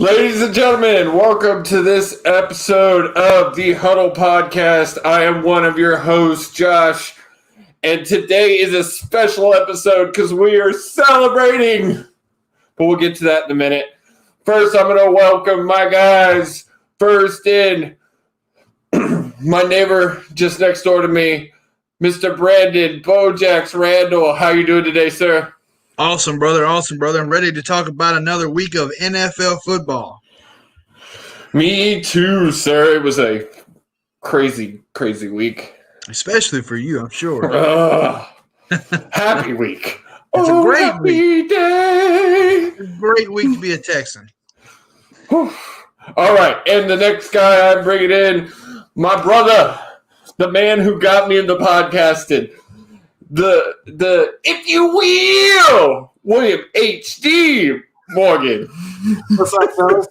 Ladies and gentlemen, welcome to this episode of the Huddle podcast. I am one of your hosts, Josh, and today is a special episode because we are celebrating. But we'll get to that in a minute. First, I'm going to welcome my guys. First in, my neighbor just next door to me, Mr. Brandon Bojax Randall. How you doing today, sir? Awesome, brother. Awesome, brother. I'm ready to talk about another week of NFL football. Me too, sir. It was a crazy, crazy week. Especially for you, I'm sure. Happy week. It's a great week. Day. It's a great week to be a Texan. All right, and the next guy I'm bringing in, my brother, the man who got me into podcasting, the if you will, William H.D. Morgan. What's up, fellas?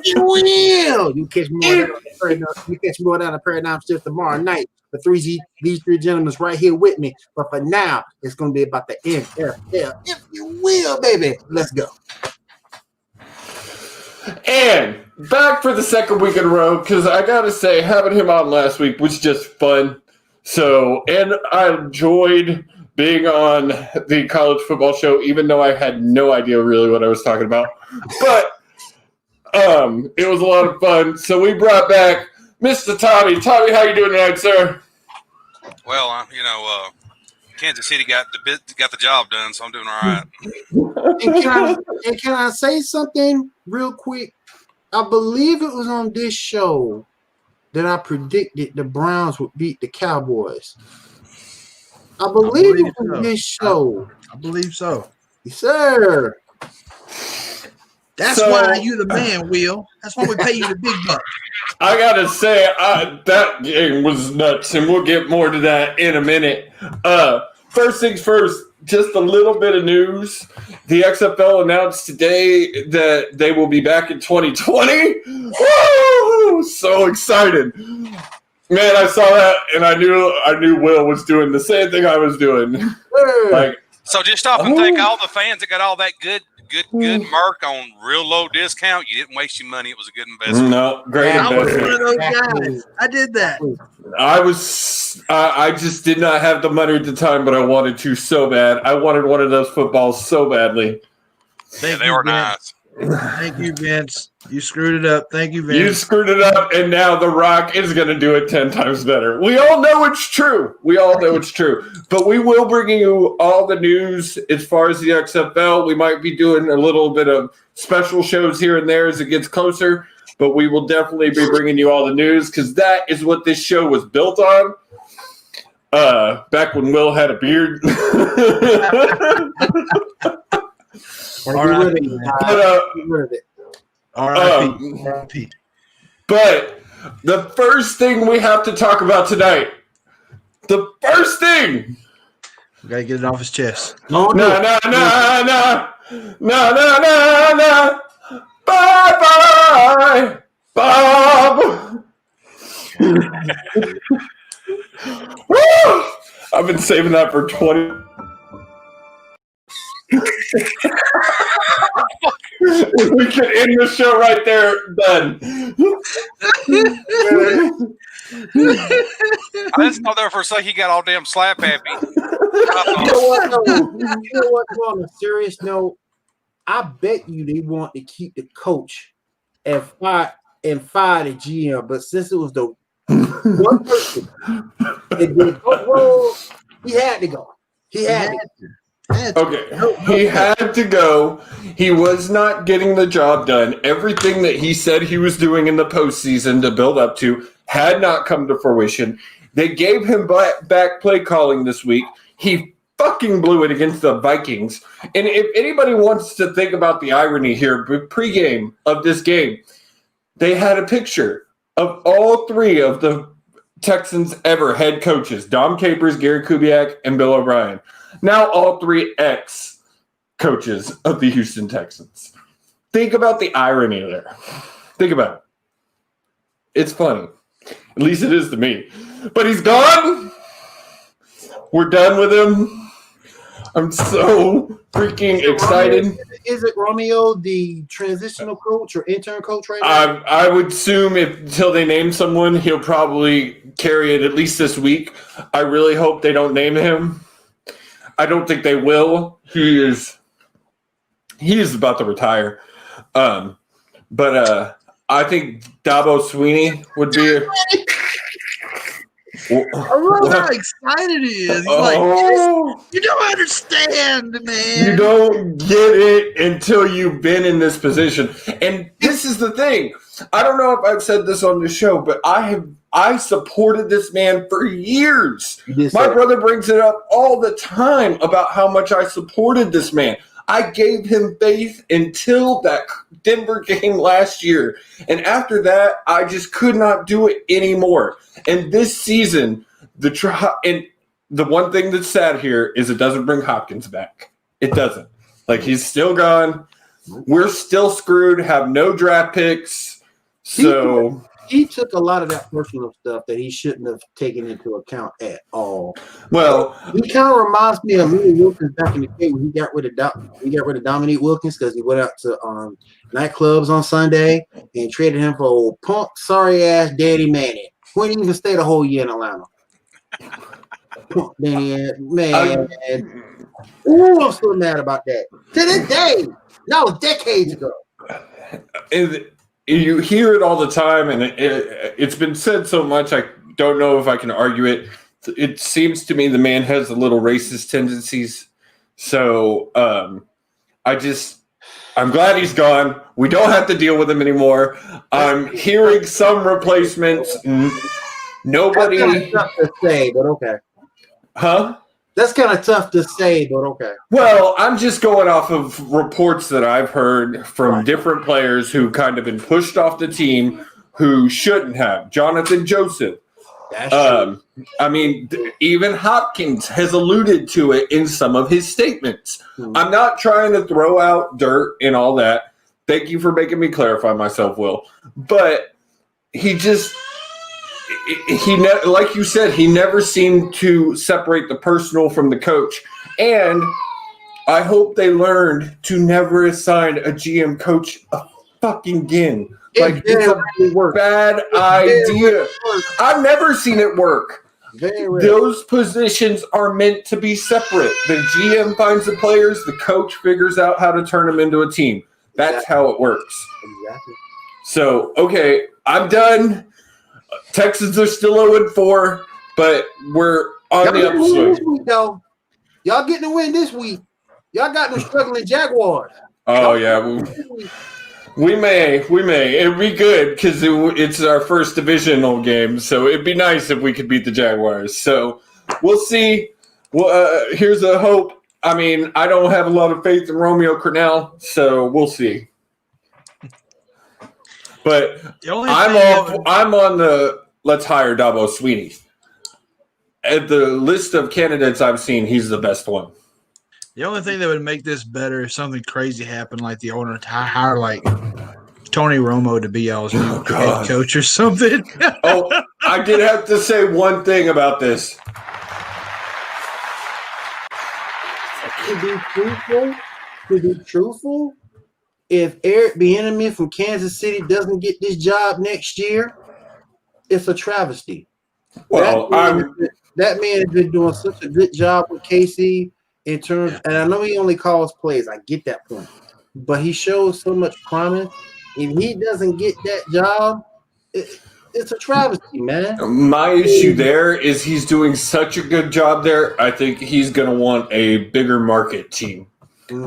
You will. You catch me on the Paradigm Shift tomorrow night. These three gentlemen right here with me. But for now, it's going to be about the NFL. If you will, baby. Let's go. And back for the second week in a row, because I got to say, having him on last week was just fun. So, and I enjoyed being on the college football show, even though I had no idea really what I was talking about. But it was a lot of fun. So we brought back Mr. Tommy. Tommy, how you doing tonight, sir? Well, Kansas City got the job done, so I'm doing all right. And can I say something real quick? I believe it was on this show that I predicted the Browns would beat the Cowboys. I believe it was on this show. I believe so. Yes, sir. That's why you the man, Will. That's why we pay you the big bucks. I got to say, that game was nuts, and we'll get more to that in a minute. First things first, just a little bit of news. The XFL announced today that they will be back in 2020. Woo! So excited. Man, I saw that, and I knew Will was doing the same thing I was doing. So just stop and thank all the fans that got all that good mark on real low discount. You didn't waste your money. It was a good investment. No, great investment. I was one of those guys. I did that. I just did not have the money at the time, but I wanted to so bad. I wanted one of those footballs so badly. They were nice. Thank you, Vince. You screwed it up. Thank you, Vince. You screwed it up, and now The Rock is going to do it 10 times better. We all know it's true. But we will bring you all the news as far as the XFL. We might be doing a little bit of special shows here and there as it gets closer, but we will definitely be bringing you all the news because that is what this show was built on. Back when Will had a beard. R.I.P. But the first thing we have to talk about tonight, we gotta get it off his chest. No. Bye, Bob. Woo! I've been saving that for 20. We can end the show right there. Done. I just thought there for a second he got all damn slap happy. You know what? On a serious note, I bet you they want to keep the coach and fire the GM, but since it was the one person that did both roles, he had to go. He had to. Okay, he had to go. He was not getting the job done. Everything that he said he was doing in the postseason to build up to had not come to fruition. They gave him back play calling this week. He fucking blew it against the Vikings. And if anybody wants to think about the irony here, pregame of this game, they had a picture of all three of the Texans ever head coaches, Dom Capers, Gary Kubiak, and Bill O'Brien. Now all three ex-coaches of the Houston Texans. Think about the irony there. Think about it. It's funny. At least it is to me. But he's gone. We're done with him. I'm so freaking excited. Is it Romeo, the transitional coach or intern coach right now? I would assume until they name someone, he'll probably carry it at least this week. I really hope they don't name him. I don't think they will. He is about to retire. But I think Dabo Sweeney would be I love how excited he is. He's like, you don't understand, man. You don't get it until you've been in this position. And this is the thing. I don't know if I've said this on the show, but I supported this man for years. My brother brings it up all the time about how much I supported this man. I gave him faith until that Denver game last year. And after that, I just could not do it anymore. And this season, and the one thing that's sad here is it doesn't bring Hopkins back. It doesn't. Like, he's still gone. We're still screwed, have no draft picks. So he took a lot of that personal stuff that he shouldn't have taken into account at all. Well, he kind of reminds me of Louis Wilkins back in the day when he got rid of Dominique Wilkins because he went out to nightclubs on Sunday and traded him for old punk, sorry ass Daddy Manning. Who didn't even stay the whole year in Atlanta. Man. Ooh, I'm so mad about that. To this day. That was decades ago. And you hear it all the time, and it's been said so much, I don't know if I can argue it. It seems to me the man has a little racist tendencies. So I'm glad he's gone. We don't have to deal with him anymore. I'm hearing some replacements. Nobody. That's kind of tough to say, but okay. Huh? That's kind of tough to say, but okay. Well, I'm just going off of reports that I've heard from different players who kind of been pushed off the team who shouldn't have. Jonathan Joseph. I mean, even Hopkins has alluded to it in some of his statements. I'm not trying to throw out dirt and all that. Thank you for making me clarify myself, Will. But like you said, he never seemed to separate the personal from the coach. And I hope they learned to never assign a GM coach a fucking again. Like, it's a bad idea. I've never seen it work. Those positions are meant to be separate. The GM finds the players, the coach figures out how to turn them into a team. That's how it works. Exactly. So, okay, I'm done. Texans are still 0-4, but we're on the upswing. Y'all getting a win this week. Y'all got them struggling Jaguars. Oh, yeah. We may. It'd be good because it's our first divisional game, so it'd be nice if we could beat the Jaguars. So we'll see. Well, here's a hope. I mean, I don't have a lot of faith in Romeo Crennel, so we'll see. But I'm on the let's hire Dabo Sweeney. At the list of candidates I've seen, he's the best one. The only thing that would make this better if something crazy happened, like the owner hire like Tony Romo to be y'all's new head coach or something. Oh, I did have to say one thing about this. To be truthful, if Eric Bieniemy from Kansas City doesn't get this job next year, it's a travesty. Well, that man has been doing such a good job with KC in terms, and I know he only calls plays. I get that point, but he shows so much promise. If he doesn't get that job, it's a travesty, man. My issue there is he's doing such a good job there. I think he's going to want a bigger market team.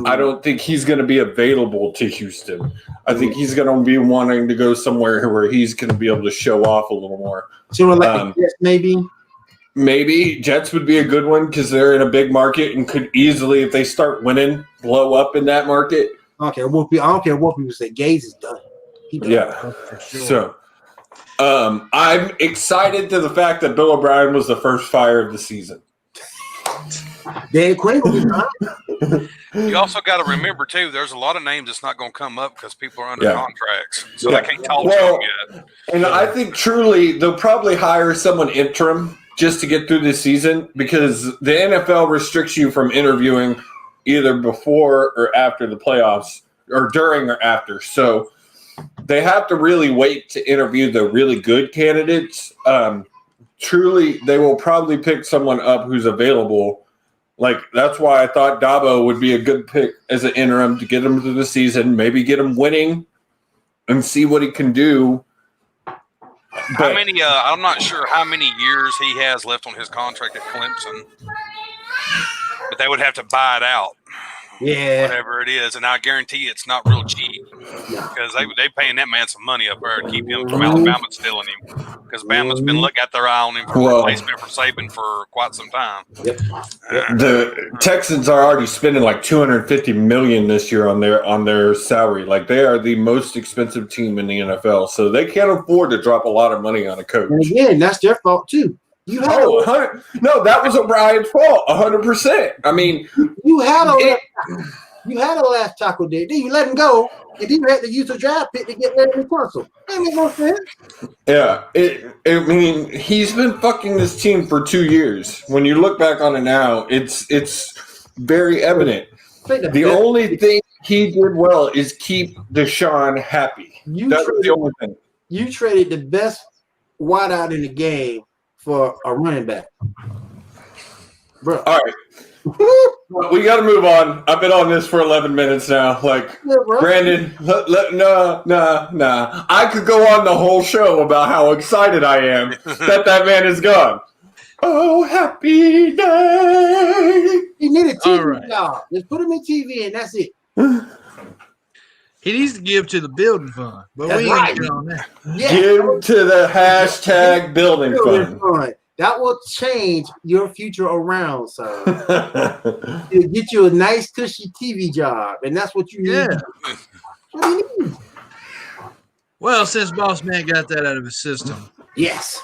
I don't think he's going to be available to Houston. I think he's going to be wanting to go somewhere where he's going to be able to show off a little more. So like Jets, maybe? Maybe Jets would be a good one because they're in a big market and could easily, if they start winning, blow up in that market. I don't care what people say. Gaze is done. Yeah. For sure. So I'm excited to the fact that Bill O'Brien was the first fire of the season. Dan Quinn will be fine. You also got to remember, too, there's a lot of names that's not going to come up because people are under contracts. So they can't talk to them yet. And I think truly they'll probably hire someone interim just to get through this season because the NFL restricts you from interviewing either before or after the playoffs or during or after. So they have to really wait to interview the really good candidates. Truly, they will probably pick someone up who's available. Like, that's why I thought Dabo would be a good pick as an interim to get him through the season, maybe get him winning and see what he can do. How many? I'm not sure how many years he has left on his contract at Clemson, but they would have to buy it out. Yeah. Whatever it is, and I guarantee it's not real cheap because they paying that man some money up there to keep him from Alabama stealing him because Bama's been got their eye on him for replacement for Saban for quite some time. Yep. The Texans are already spending like $250 million this year on their salary. Like, they are the most expensive team in the NFL, so they can't afford to drop a lot of money on a coach. And again, that's their fault too. No, that was O'Brien's fault, 100%. I mean, you had a last tackle there. Then you let him go, and then you had to use a draft pick to get Larry Tunsil. That makes no sense. Yeah, I mean, he's been fucking this team for 2 years. When you look back on it now, it's very evident. The only thing he did well is keep Deshaun happy. That was the only thing. You traded the best wideout in the game for a running back. Bro. All right. We got to move on. I've been on this for 11 minutes now. Like, yeah, Brandon, nah. I could go on the whole show about how excited I am that man is gone. Oh, happy day. He needed a TV job. Just put him in TV and that's it. He needs to give to the building fund, but we ain't get on that. Yeah. Give to the hashtag building fund. That will change your future around, sir. It'll get you a nice, cushy TV job, and that's what you need. Yeah. What do you need? Well, since Boss Man got that out of his system, yes,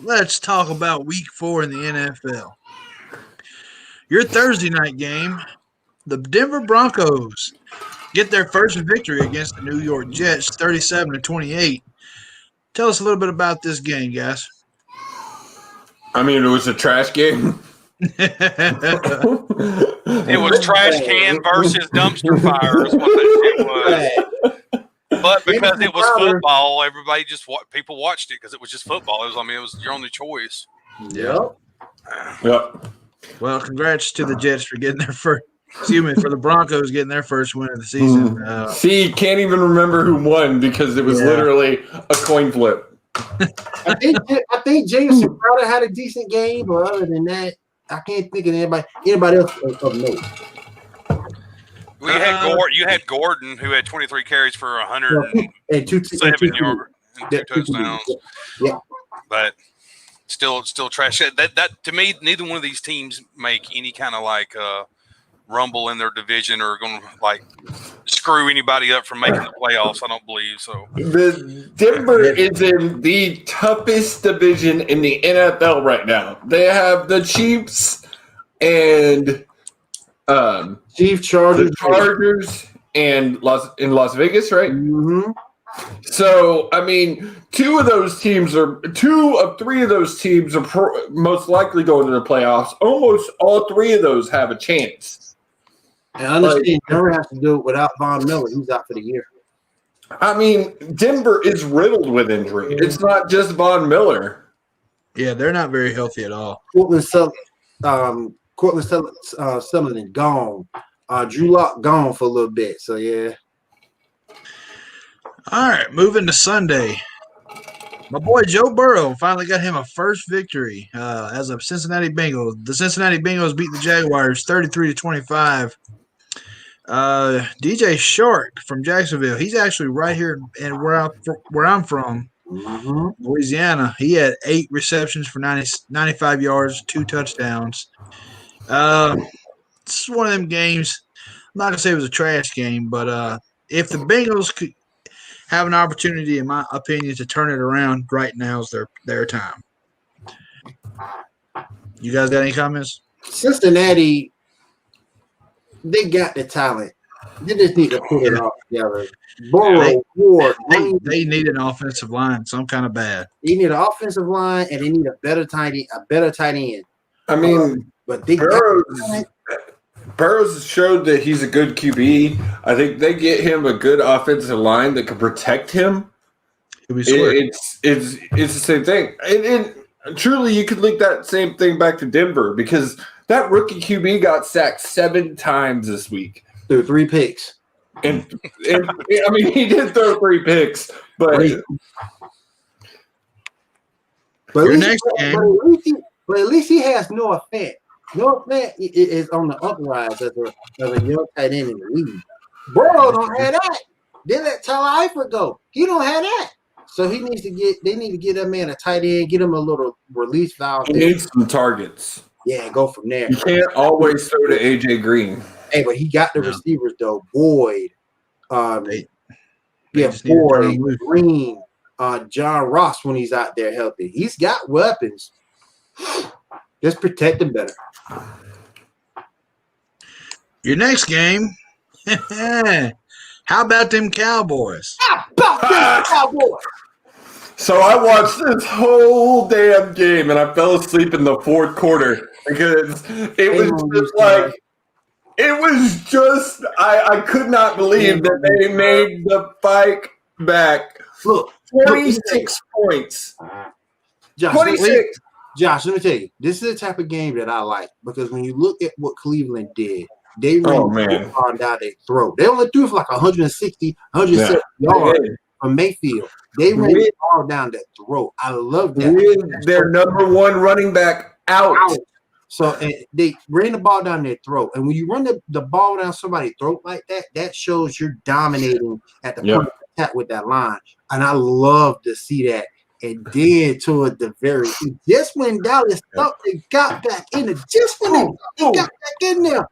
let's talk about Week 4 in the NFL. Your Thursday night game, the Denver Broncos get their first victory against the New York Jets, 37-28. Tell us a little bit about this game, guys. I mean, it was a trash game. It was trash can versus dumpster fire is what that shit was. But because it was football, people watched it because it was just football. It was your only choice. Yep. Well, congrats to the Jets for getting their first. For the Broncos getting their first win of the season. See, can't even remember who won because it was literally a coin flip. I think Jameson Crowder had a decent game, but other than that, I can't think of anybody else of note. Well, you had Gordon, who had 23 carries for 107 yards and 2 touchdowns. Yeah, but still trash. That to me, neither one of these teams make any kind of rumble in their division or going to screw anybody up from making the playoffs. I don't believe so. The Denver is in the toughest division in the NFL right now. They have the Chiefs and Chargers and Las Vegas, right? Mm-hmm. So, I mean, two of three of those teams are most likely going to the playoffs. Almost all three of those have a chance. And I understand Denver has to do it without Von Miller. He's out for the year. I mean, Denver is riddled with injury. It's not just Von Miller. Yeah, they're not very healthy at all. Cortland Sutherland gone. Drew Lock gone for a little bit. So, yeah. All right, moving to Sunday. My boy Joe Burrow finally got him a first victory as a Cincinnati Bengals. The Cincinnati Bengals beat the Jaguars 33-25. DJ Shark from Jacksonville. He's actually right here and where I'm from, Louisiana. He had 8 receptions for 95 yards, 2 touchdowns. This is one of them games. I'm not gonna say it was a trash game, but if the Bengals could have an opportunity, in my opinion, to turn it around, right now is their time. You guys got any comments? Cincinnati, they got the talent. They just need to put it all together. Burrow, Ward, They need an offensive line, some kind of bad. They need an offensive line, and they need a better tight end. I mean, But they Burrows showed that he's a good QB. I think they get him a good offensive line that can protect him. It's the same thing. And truly, you could link that same thing back to Denver because that rookie QB got sacked 7 times this week. Threw 3 picks. And I mean, he did throw 3 picks, but your next game. But at least he has Noah Fant. Noah Fant is on the uprise as a young tight end in the league. Burrow don't have that. They let Tyler Eifert go. He don't have that. So they need to get that man a tight end, get him a little release valve. He needs some targets. Yeah, go from there. You can't always throw to AJ Green. Hey, but he got the receivers though. Boyd, Boyd, Green, John Ross when he's out there healthy. He's got weapons. Just protect him better. Your next game. How about them Cowboys? How about them Cowboys? So I watched this whole damn game and I fell asleep in the 4th quarter because it was just I could not believe that they made the fight back. Look, 26 points. Josh, 26. Josh, let me tell you, this is the type of game that I like because when you look at what Cleveland did, they ran on down their throat. They only threw for like 160, 170 yards from Mayfield. They ran the ball down their throat. I love that. With their number 1 running back out. So they ran the ball down their throat. And when you run the ball down somebody's throat like that, that shows you're dominating at the point of attack with that line. And I love to see that. And then toward the very end, just when Dallas thought they got back in it, just when they got back in there,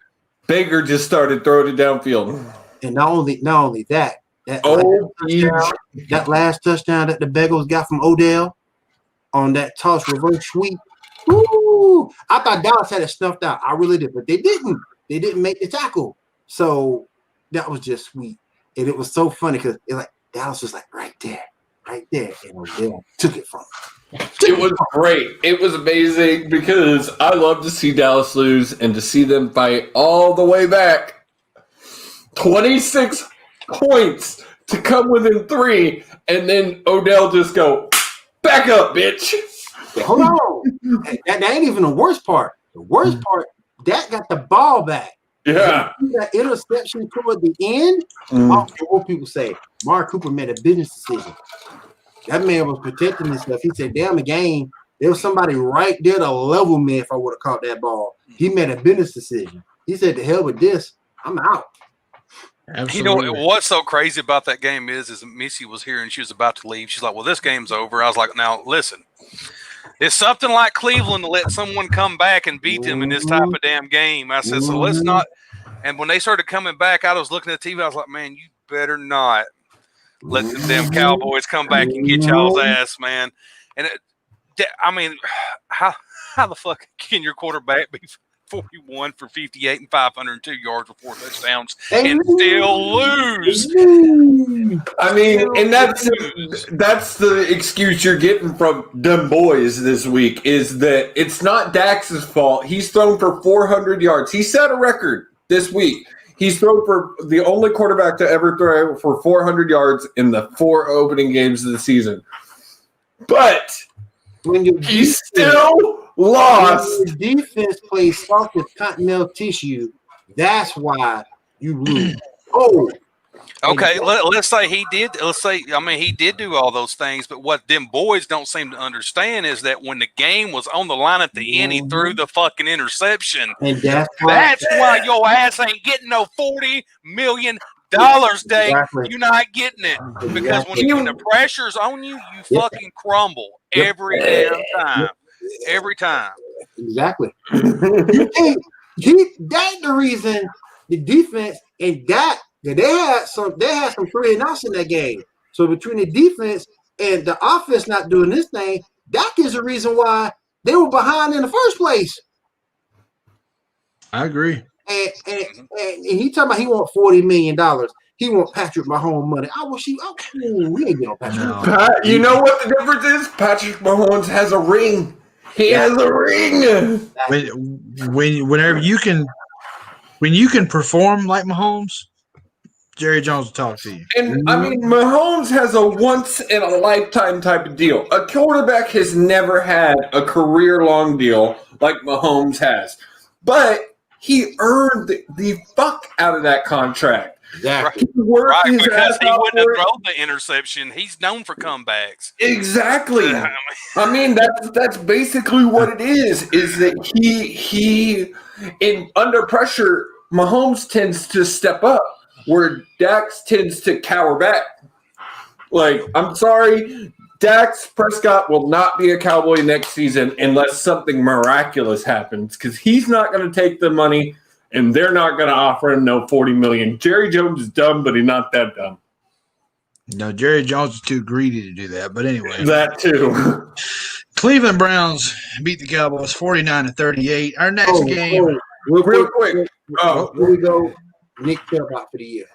Baker just started throwing it downfield. And not only that last touchdown that the Bengals got from Odell on that toss reverse sweep. Woo! I thought Dallas had it snuffed out. I really did, but they didn't. They didn't make the tackle. So that was just sweet. And it was so funny because Dallas was like right there. And Odell took it from him. It was great. It was amazing because I love to see Dallas lose and to see them fight all the way back. 26 points to come within 3, and then Odell just go, back up, bitch. Hold on. that ain't even the worst part. The worst part, Dak got the ball back. Yeah. That interception toward the end, what people say, Mark Cooper made a business decision. That man was protecting himself. He said, damn the game. There was somebody right there to level me if I would have caught that ball. He made a business decision. He said, to hell with this. I'm out. Absolutely. You know what's so crazy about that game is Missy was here and she was about to leave. She's like, well, this game's over. I was like, now listen, it's something like Cleveland to let someone come back and beat them in this type of damn game. I said, so let's not. And when they started coming back, I was looking at the TV. I was like, man, you better not let them damn Cowboys come back and get y'all's ass, man. And I mean, how the fuck can your quarterback be 41 for 58 and 502 yards with 4 touchdowns and still lose? I mean, and that's the excuse you're getting from them boys this week is that it's not Dax's fault. He's thrown for 400 yards. He set a record this week. He's thrown for the only quarterback to ever throw for 400 yards in the 4 opening games of the season. But he still lost. When your defense plays soft as continental tissue, that's why you lose. Okay, let's say he did. He did do all those things, but what them boys don't seem to understand is that when the game was on the line at the end, he threw the fucking interception. And that's why your ass ain't getting no $40 million, Dave. Exactly. You're not getting it because when the pressure's on you, you fucking crumble every damn time. Every time. Exactly. That's the reason the defense and that they had some 3 and outs in that game. So between the defense and the offense not doing this thing, that is the reason why they were behind in the first place. I agree. And he talking about he want $40 million. He want Patrick Mahomes money. I wish he. Oh, we ain't get no Patrick. No. Pat, you know what the difference is? Patrick Mahomes has a ring. He has a ring. Whenever you can perform like Mahomes, Jerry Jones will talk to you. And I mean, Mahomes has a once in a lifetime type of deal. A quarterback has never had a career long deal like Mahomes has, but he earned the fuck out of that contract. Exactly. He worked Right, his because ass he off wouldn't have for it. thrown the interception. He's known for comebacks. Exactly. I mean, that's basically what it is. Is that he in under pressure, Mahomes tends to step up, where Dax tends to cower back. Like, I'm sorry, Dax Prescott will not be a Cowboy next season unless something miraculous happens, because he's not going to take the money, and they're not going to offer him no $40 million. Jerry Jones is dumb, but he's not that dumb. No, Jerry Jones is too greedy to do that. But anyway, That too. Cleveland Browns beat the Cowboys 49-38. Our next game, Real quick. Here we go. Nick Chubb out for the year.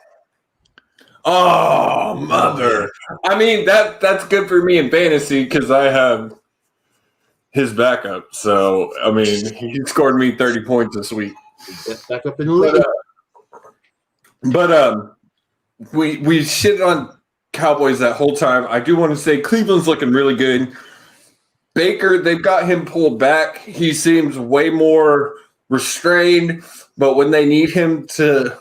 Oh, mother. I mean, that's good for me in fantasy because I have his backup. So, I mean, he scored me 30 points this week. Best backup in the league. But we shit on Cowboys that whole time. I do want to say Cleveland's looking really good. Baker, they've got him pulled back. He seems way more restrained, but when they need him to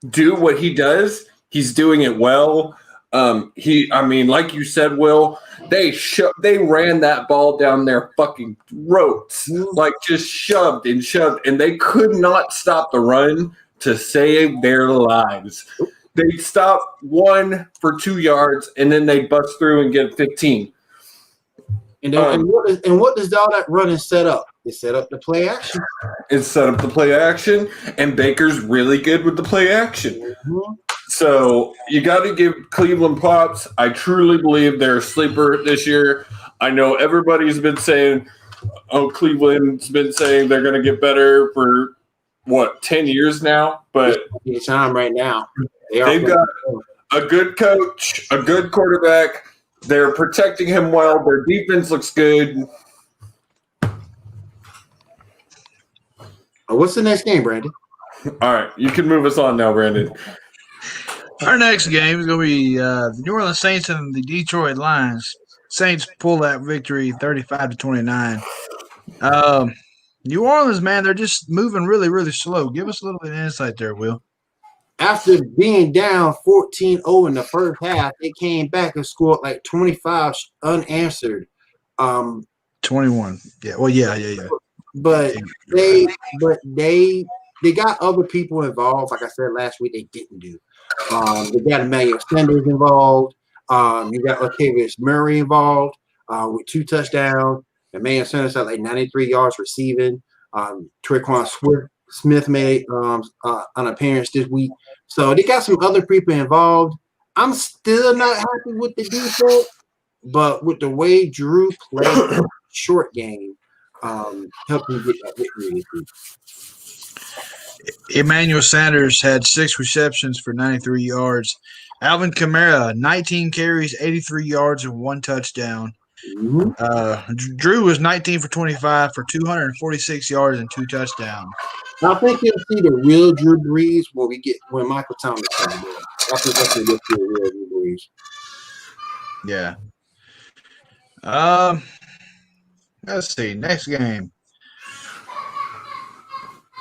do what he does, he's doing it well. I mean, like you said, Will, they ran that ball down their fucking throats, like just shoved, and they could not stop the run to save their lives. They stop 1 for 2 yards, and then they bust through and get 15. And what does all that running set up? It set up the play action. It's set up the play action, and Baker's really good with the play action. Mm-hmm. So you got to give Cleveland props. I truly believe they're a sleeper this year. I know everybody's been saying, Cleveland's been saying they're going to get better for, 10 years now? But it's time right now. They've got a good coach, a good quarterback. They're protecting him well. Their defense looks good. What's the next game, Brandon? All right, you can move us on now, Brandon. our next game is going to be the New Orleans Saints and the Detroit Lions. Saints pull that victory 35-29. New Orleans, man, they're just moving really, really slow. Give us a little bit of insight there, Will. After being down 14-0 in the first half, they came back and scored like 25 unanswered. 21. Yeah. Well, yeah. But they got other people involved. Like I said last week, they didn't do. They got Emmanuel Sanders involved. You got Latavius Murray involved with 2 touchdowns. Emmanuel Sanders had like 93 yards receiving. Tre'Quan Smith made an appearance this week. So they got some other people involved. I'm still not happy with the defense, but with the way Drew played short game, helped him get that victory this week. Emmanuel Sanders had 6 receptions for 93 yards. Alvin Kamara, 19 carries, 83 yards, and 1 touchdown. Mm-hmm. Drew was 19 for 25 for 246 yards and 2 touchdowns. I think you'll see the real Drew Brees when Michael Thomas comes in. I think that's when you'll see the real Drew Brees. Yeah. Let's see. Next game.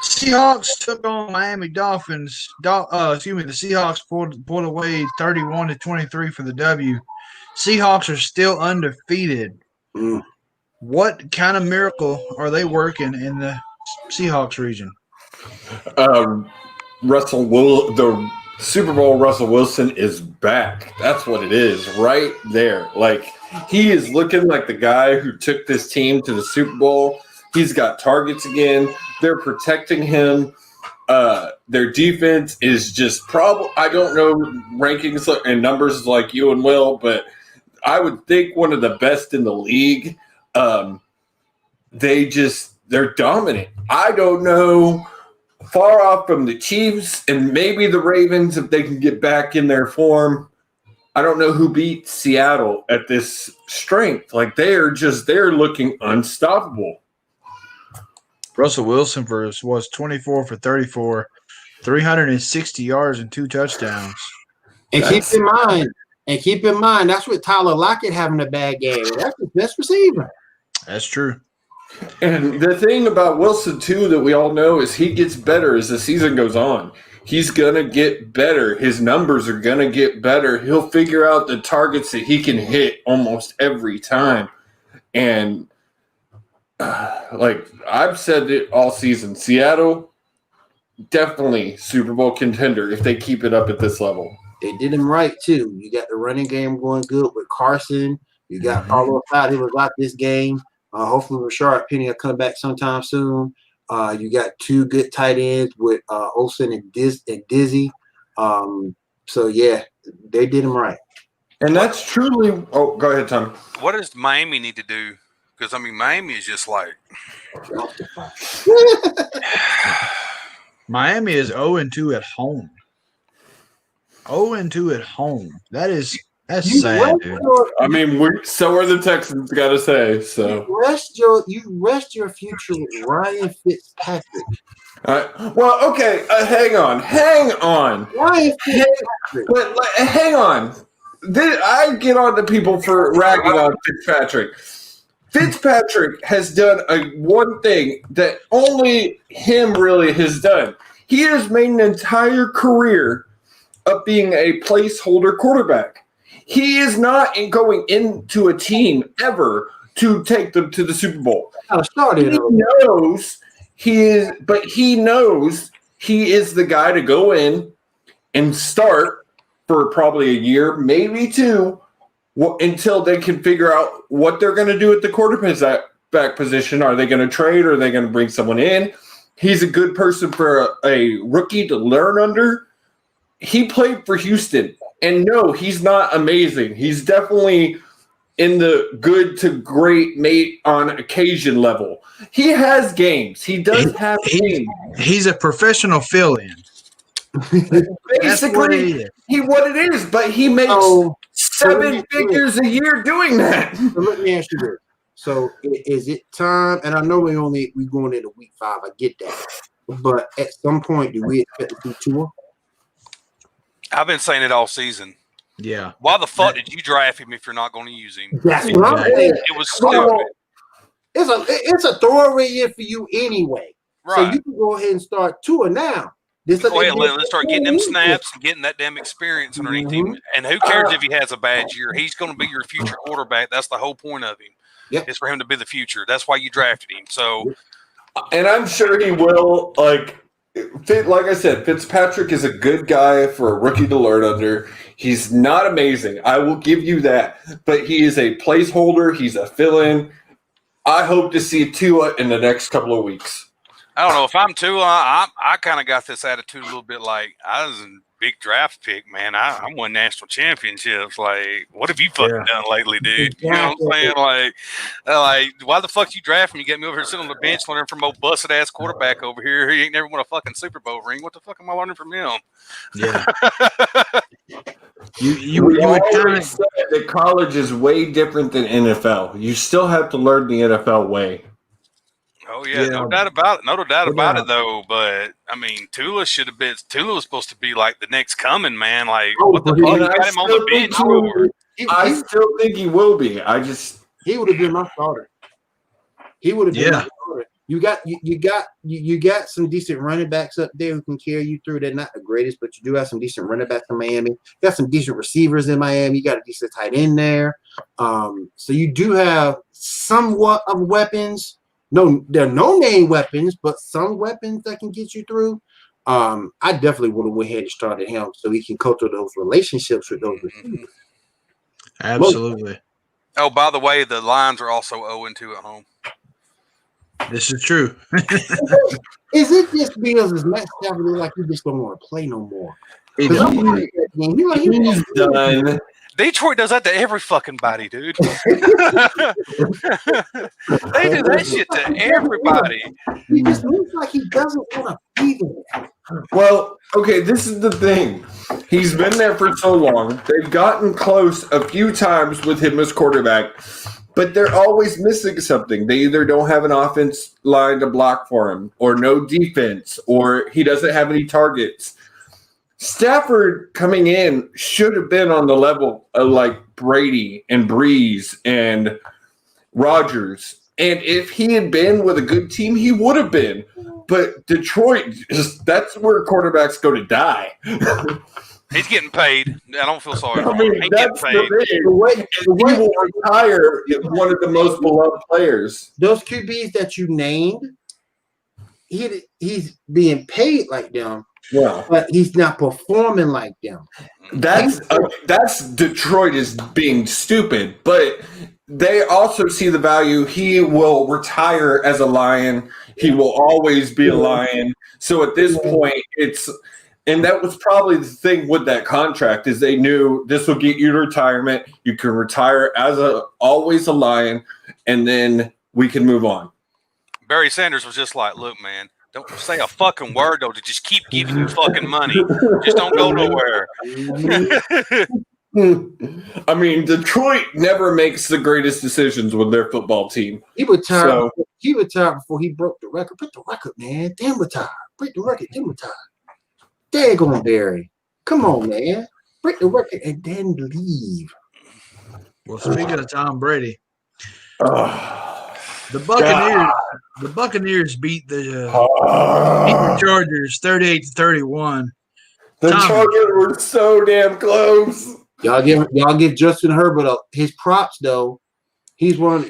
Seahawks took on Miami Dolphins. The Seahawks pulled away 31-23 for the W. Seahawks are still undefeated. What kind of miracle are they working in the Seahawks region? The Super Bowl Russell Wilson is back. That's what it is right there. Like, he is looking like the guy who took this team to the Super Bowl. He's got targets again. They're protecting him. Their defense is just I don't know rankings and numbers like you and Will, but I would think one of the best in the league. They're dominant. I don't know far off from the Chiefs and maybe the Ravens if they can get back in their form. I don't know who beat Seattle at this strength. Like they're looking unstoppable. Russell Wilson was 24 for 34, 360 yards and 2 touchdowns. And keep in mind, that's with Tyler Lockett having a bad game. That's the best receiver. That's true. And the thing about Wilson, too, that we all know is he gets better as the season goes on. He's going to get better. His numbers are going to get better. He'll figure out the targets that he can hit almost every time. And, like I've said it all season, Seattle, definitely Super Bowl contender if they keep it up at this level. They did him right, too. You got the running game going good with Carson. You got Paulo Fowler, who was out this game. Hopefully, Rashard Penny will come back sometime soon. You got 2 good tight ends with Olsen and Dizzy. So, yeah, they did him right. And that's truly – oh, go ahead, Tom. What does Miami need to do? Because, I mean, Miami is just like – Miami is 0-2 at home. 0-2 at home. That's sad, dude. I mean, so are the Texans, gotta say. So you rest your future with Ryan Fitzpatrick. Well, okay. Hang on. Ryan Fitzpatrick. But hang on. I get on to people for ragging on Fitzpatrick. Fitzpatrick has done one thing that only him really has done. He has made an entire career of being a placeholder quarterback. He is not going into a team ever to take them to the Super Bowl. He knows he is the guy to go in and start for probably a year, maybe 2, until they can figure out what they're going to do at the quarterback position. Are they going to trade or are they going to bring someone in? He's a good person for a rookie to learn under. He played for Houston, and no, he's not amazing. He's definitely in the good to great mate on occasion level. He has games. He does have games. He's a professional fill-in. Basically, what it is, but he makes 7 figures a year doing that. So let me ask you this. So is it time? And I know we're going into week 5. I get that. But at some point, do we expect to see Tua? I've been saying it all season. Yeah. Why the fuck did you draft him if you're not going to use him? That's what I'm saying. It was stupid. It's a throwaway year for you anyway. Right. So you can go ahead and start Tua now. Let's start getting them snaps and getting that damn experience underneath him. And who cares if he has a bad year? He's going to be your future quarterback. That's the whole point of him. Yep. It's for him to be the future. That's why you drafted him. So, and I'm sure he will. Like I said, Fitzpatrick is a good guy for a rookie to learn under. He's not amazing. I will give you that. But he is a placeholder. He's a fill-in. I hope to see Tua in the next couple of weeks. I don't know. If I'm Tua, I kind of got this attitude a little bit like I was a big draft pick, man. I won national championships. Like, what have you fucking done lately, dude? You know what I'm saying? Like, why the fuck you draft me? You get me over here sitting on the bench learning from old busted ass quarterback over here. He ain't never won a fucking Super Bowl ring. What the fuck am I learning from him? Yeah. you would kind of say that college is way different than NFL. You still have to learn the NFL way. Oh yeah, no doubt about it. No doubt about it, though. But I mean, Tula was supposed to be like the next coming, man. Like, what the fuck? You got him on the bench for? I still think he will be. He would have been my starter. He would have been my starter. You got some decent running backs up there who can carry you through. They're not the greatest, but you do have some decent running backs in Miami. You got some decent receivers in Miami. You got a decent tight end there. So you do have somewhat of weapons. No, they're no-name weapons, but some weapons that can get you through. I definitely would have went ahead and started him so he can culture those relationships with those receivers. Absolutely. Oh, by the way, the Lions are also 0-2 at home. This is true. Is it just because it's Matt Stafford like you just don't want to play no more? He's done. Detroit does that to every fucking body, dude. They do that shit to everybody. He just looks like he doesn't want to be there. Well, okay, this is the thing. He's been there for so long. They've gotten close a few times with him as quarterback, but they're always missing something. They either don't have an offense line to block for him, or no defense, or he doesn't have any targets. Stafford coming in should have been on the level of like Brady and Breeze and Rodgers. And if he had been with a good team, he would have been. But Detroit, that's where quarterbacks go to die. He's getting paid. I don't feel sorry for I him. mean, He's that's getting paid. and he will retire one of the most beloved players. Those QBs that you named, he's being paid like them. Yeah, but he's not performing like them. That's Detroit is being stupid, but they also see the value. He will retire as a Lion. He will always be a Lion. So at this point, and that was probably the thing with that contract is they knew this will get you to retirement. You can retire as always a Lion, and then we can move on. Barry Sanders was just like, look, man, don't say a fucking word, though, to just keep giving you fucking money. Just don't go nowhere. I mean, Detroit never makes the greatest decisions with their football team. He retired. He retired before he broke the record. Break the record, man. Then retire. Break the record. Then retire. Daggone Barry. Come on, man. Break the record and then leave. Well, speaking of Tom Brady, the Buccaneers beat the Chargers 38-31. The Chargers were so damn close. Y'all give Justin Herbert his props though. He's a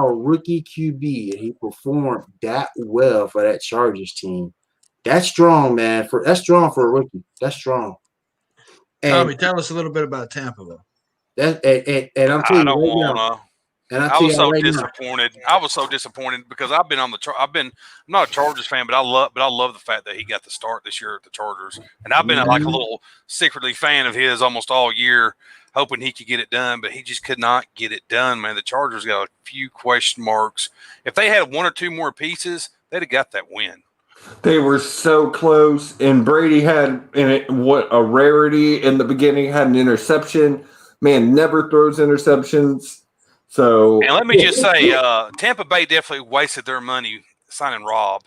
rookie QB and he performed that well for that Chargers team. That's strong, man. That's strong for a rookie. That's strong. And Tommy, tell us a little bit about Tampa though. And I'm telling you right now. And I was so disappointed. I was so disappointed because I'm not a Chargers fan, but I love the fact that he got the start this year at the Chargers, and I've been like a little secretly fan of his almost all year, hoping he could get it done, but he just could not get it done. Man, the Chargers got a few question marks. If they had one or two more pieces, they'd have got that win. They were so close, and Brady had what a rarity in the beginning. Had an interception. Man, never throws interceptions. So, and let me just say, Tampa Bay definitely wasted their money signing Rob.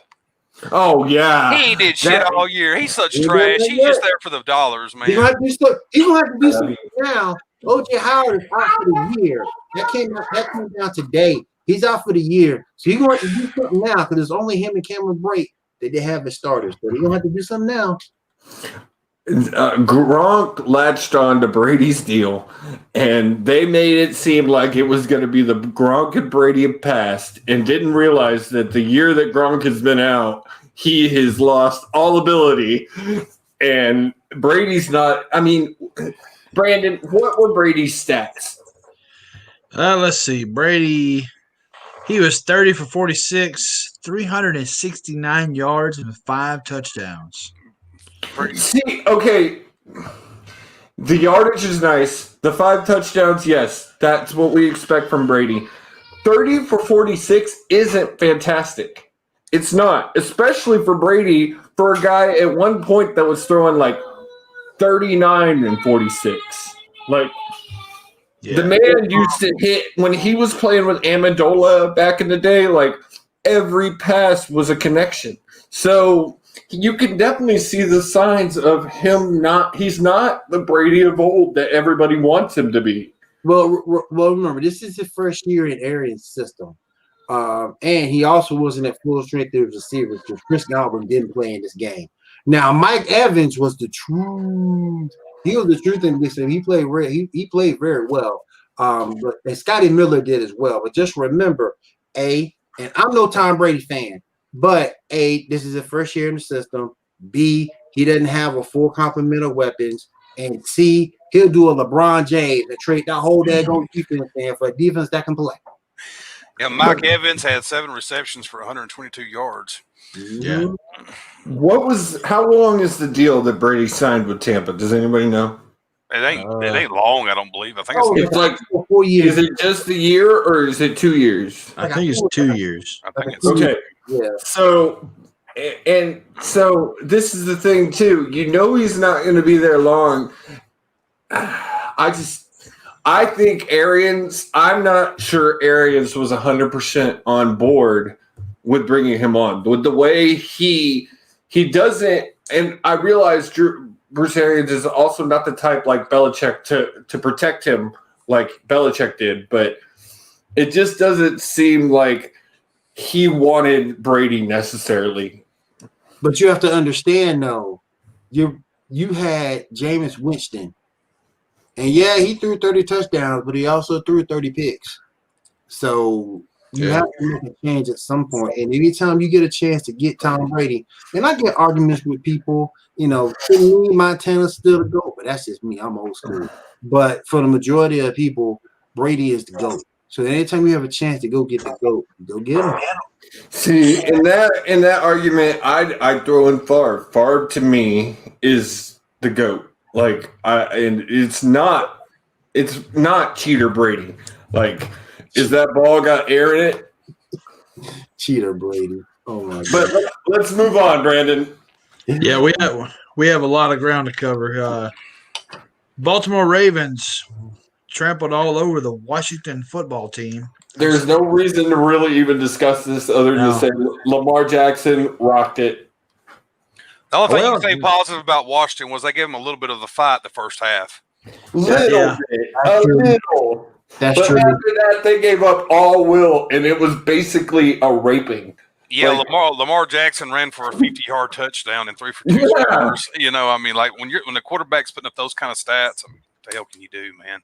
Oh yeah, he ain't did shit all year. He's such trash. He's just there for the dollars, man. He's gonna have to do something now. OJ Howard is out for the year. That came down today. He's out for the year, so he's gonna have to do something now because it's only him and Cameron Brate that they have as starters. But he's gonna have to do something now. Gronk latched on to Brady's deal, and they made it seem like it was going to be the Gronk and Brady of past, and didn't realize that the year that Gronk has been out, he has lost all ability, and Brady's not. I mean, Brandon, what were Brady's stats? Let's see. Brady, he was 30 for 46, 369 yards, and 5 touchdowns. See, okay, the yardage is nice. The 5 touchdowns, yes, that's what we expect from Brady. 30 for 46 isn't fantastic. It's not, especially for Brady, for a guy at one point that was throwing like 39 and 46. Like, the man used to hit, when he was playing with Amendola back in the day, like, every pass was a connection. So you can definitely see the signs of him he's not the Brady of old that everybody wants him to be. Well, remember, this is his first year in Arians' system. And he also wasn't at full strength of receivers because Chris Godwin didn't play in this game. Now, Mike Evans was the truth. He was the truth in this game. He played very well. And Scotty Miller did as well. But just remember, and I'm no Tom Brady fan, but A, this is the first year in the system. B, he doesn't have a full complement of weapons. And C, he'll do a LeBron James and trade that whole daggone defense there for a defense that can play. Yeah, Mike Evans had 7 receptions for 122 yards. Yeah. How long is the deal that Brady signed with Tampa? Does anybody know? It ain't long. I don't believe. I think Oh, It's like 4 years. is it just a year or is it 2 years? I think it's 2 years. I think it's Okay. Yeah. So this is the thing too. You know he's not going to be there long. I think Arians. I'm not sure Arians was 100% on board with bringing him on. With the way he doesn't, and I realize Bruce Arians is also not the type like Belichick to protect him like Belichick did, but it just doesn't seem like he wanted Brady necessarily. But you have to understand, though, you had Jameis Winston, and yeah, he threw 30 touchdowns, but he also threw 30 picks. So you have to make a change at some point. And anytime you get a chance to get Tom Brady, and I get arguments with people, you know, to me, Montana's still the GOAT, but that's just me. I'm old school. But for the majority of people, Brady is the GOAT. So anytime you have a chance to go get the GOAT, go get him. See, in that argument, I'd throw in Favre. Favre to me is the GOAT. Like and it's not cheater Brady. Like, is that ball got air in it? Cheater Brady. Oh my god. But let's move on, Brandon. Yeah, we have a lot of ground to cover. Baltimore Ravens trampled all over the Washington football team. There's no reason to really even discuss this other than to say Lamar Jackson rocked it. The only thing you can say positive about Washington was they gave him a little bit of the fight the first half. Little. That's But true. after that, they gave up all will, and it was basically a raping. Yeah, Like- Lamar Jackson ran for a 50-yard touchdown and 3 for 2 scores. You know, I mean, like when the quarterback's putting up those kind of stats, I mean, what the hell can you do, man?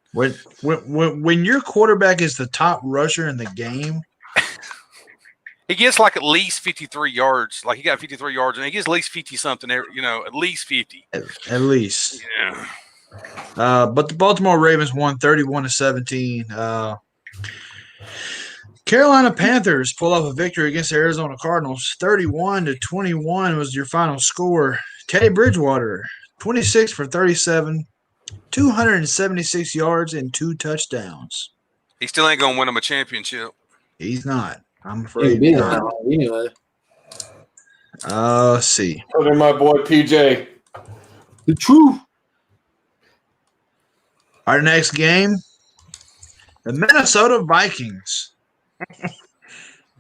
When your quarterback is the top rusher in the game, he gets like at least 53 yards. Like he got 53 yards, and he gets at least 50 something. You know, at least 50. at least. Yeah. But the Baltimore Ravens won 31-17. Carolina Panthers pull off a victory against the Arizona Cardinals. 31-21 was your final score. Teddy Bridgewater, 26 for 37, 276 yards and 2 touchdowns. He still ain't gonna win him a championship. He's not. I'm He's afraid. been around anyway. Let's see. Put in my boy PJ. The truth. Our next game, the Minnesota Vikings.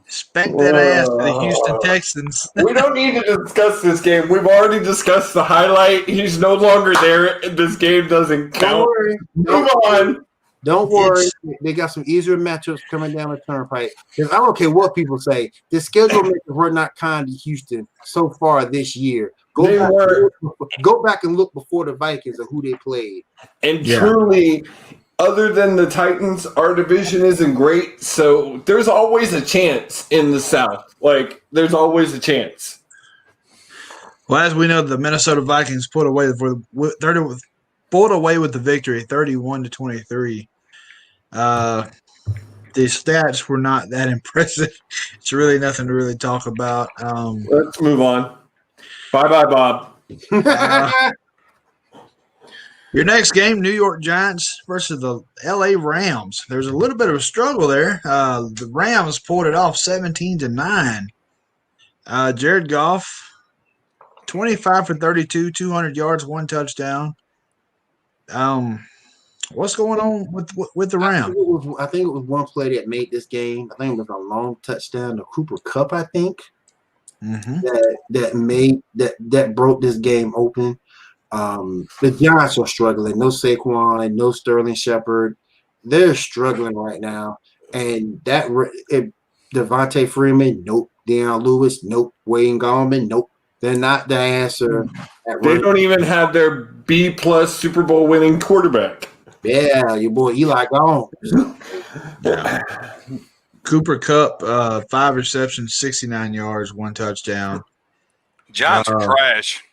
Spec that ass to the Houston Texans. We don't need to discuss this game. We've already discussed the highlight. He's no longer there. This game doesn't Don't count. worry. Move on. Don't worry. They got some easier matchups coming down the turnpike. Because I don't care what people say. The schedule makers were not kind to Houston so far this year. Go back and look before the Vikings of who they played. And truly, other than the Titans, our division isn't great. So there's always a chance in the South. Like, there's always a chance. Well, as we know, the Minnesota Vikings pulled away with the victory, 31-23. The stats were not that impressive. It's really nothing to really talk about. Let's move on. Bye-bye, Bob. Your next game, New York Giants versus the LA Rams. There's a little bit of a struggle there. The Rams pulled it off 17-9. Jared Goff, 25 for 32, 200 yards, 1 touchdown. What's going on with the Rams? I think it was one play that made this game. I think it was a long touchdown to Cooper Kupp, I think. Mm-hmm. That broke this game open. The Giants are struggling. No Saquon, no Sterling Shepard. They're struggling right now. And Devontae Freeman, nope. Deion Lewis, nope. Wayne Gallman, nope. They're not the answer. They don't even have their B-plus Super Bowl winning quarterback. Yeah, your boy Eli gone. Yeah. Cooper Kupp, 5 receptions, 69 yards, 1 touchdown. Giants are trash.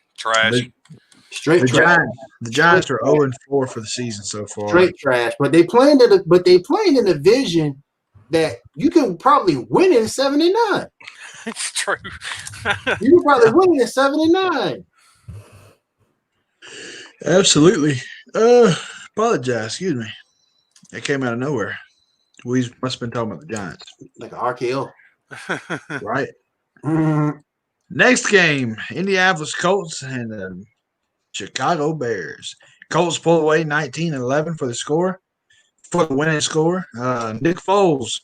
Straight trash. The Giants are 0-4 for the season so far. Straight trash. But they playing in a division that you can probably win in 7-9. It's true. You can probably win in 7-9. Absolutely. Apologize. Excuse me. That came out of nowhere. We must have been talking about the Giants. Like an RKO. Right. Mhm. Next game, Indianapolis Colts and the Chicago Bears. Colts pull away 19-11 for the winning score. Nick Foles,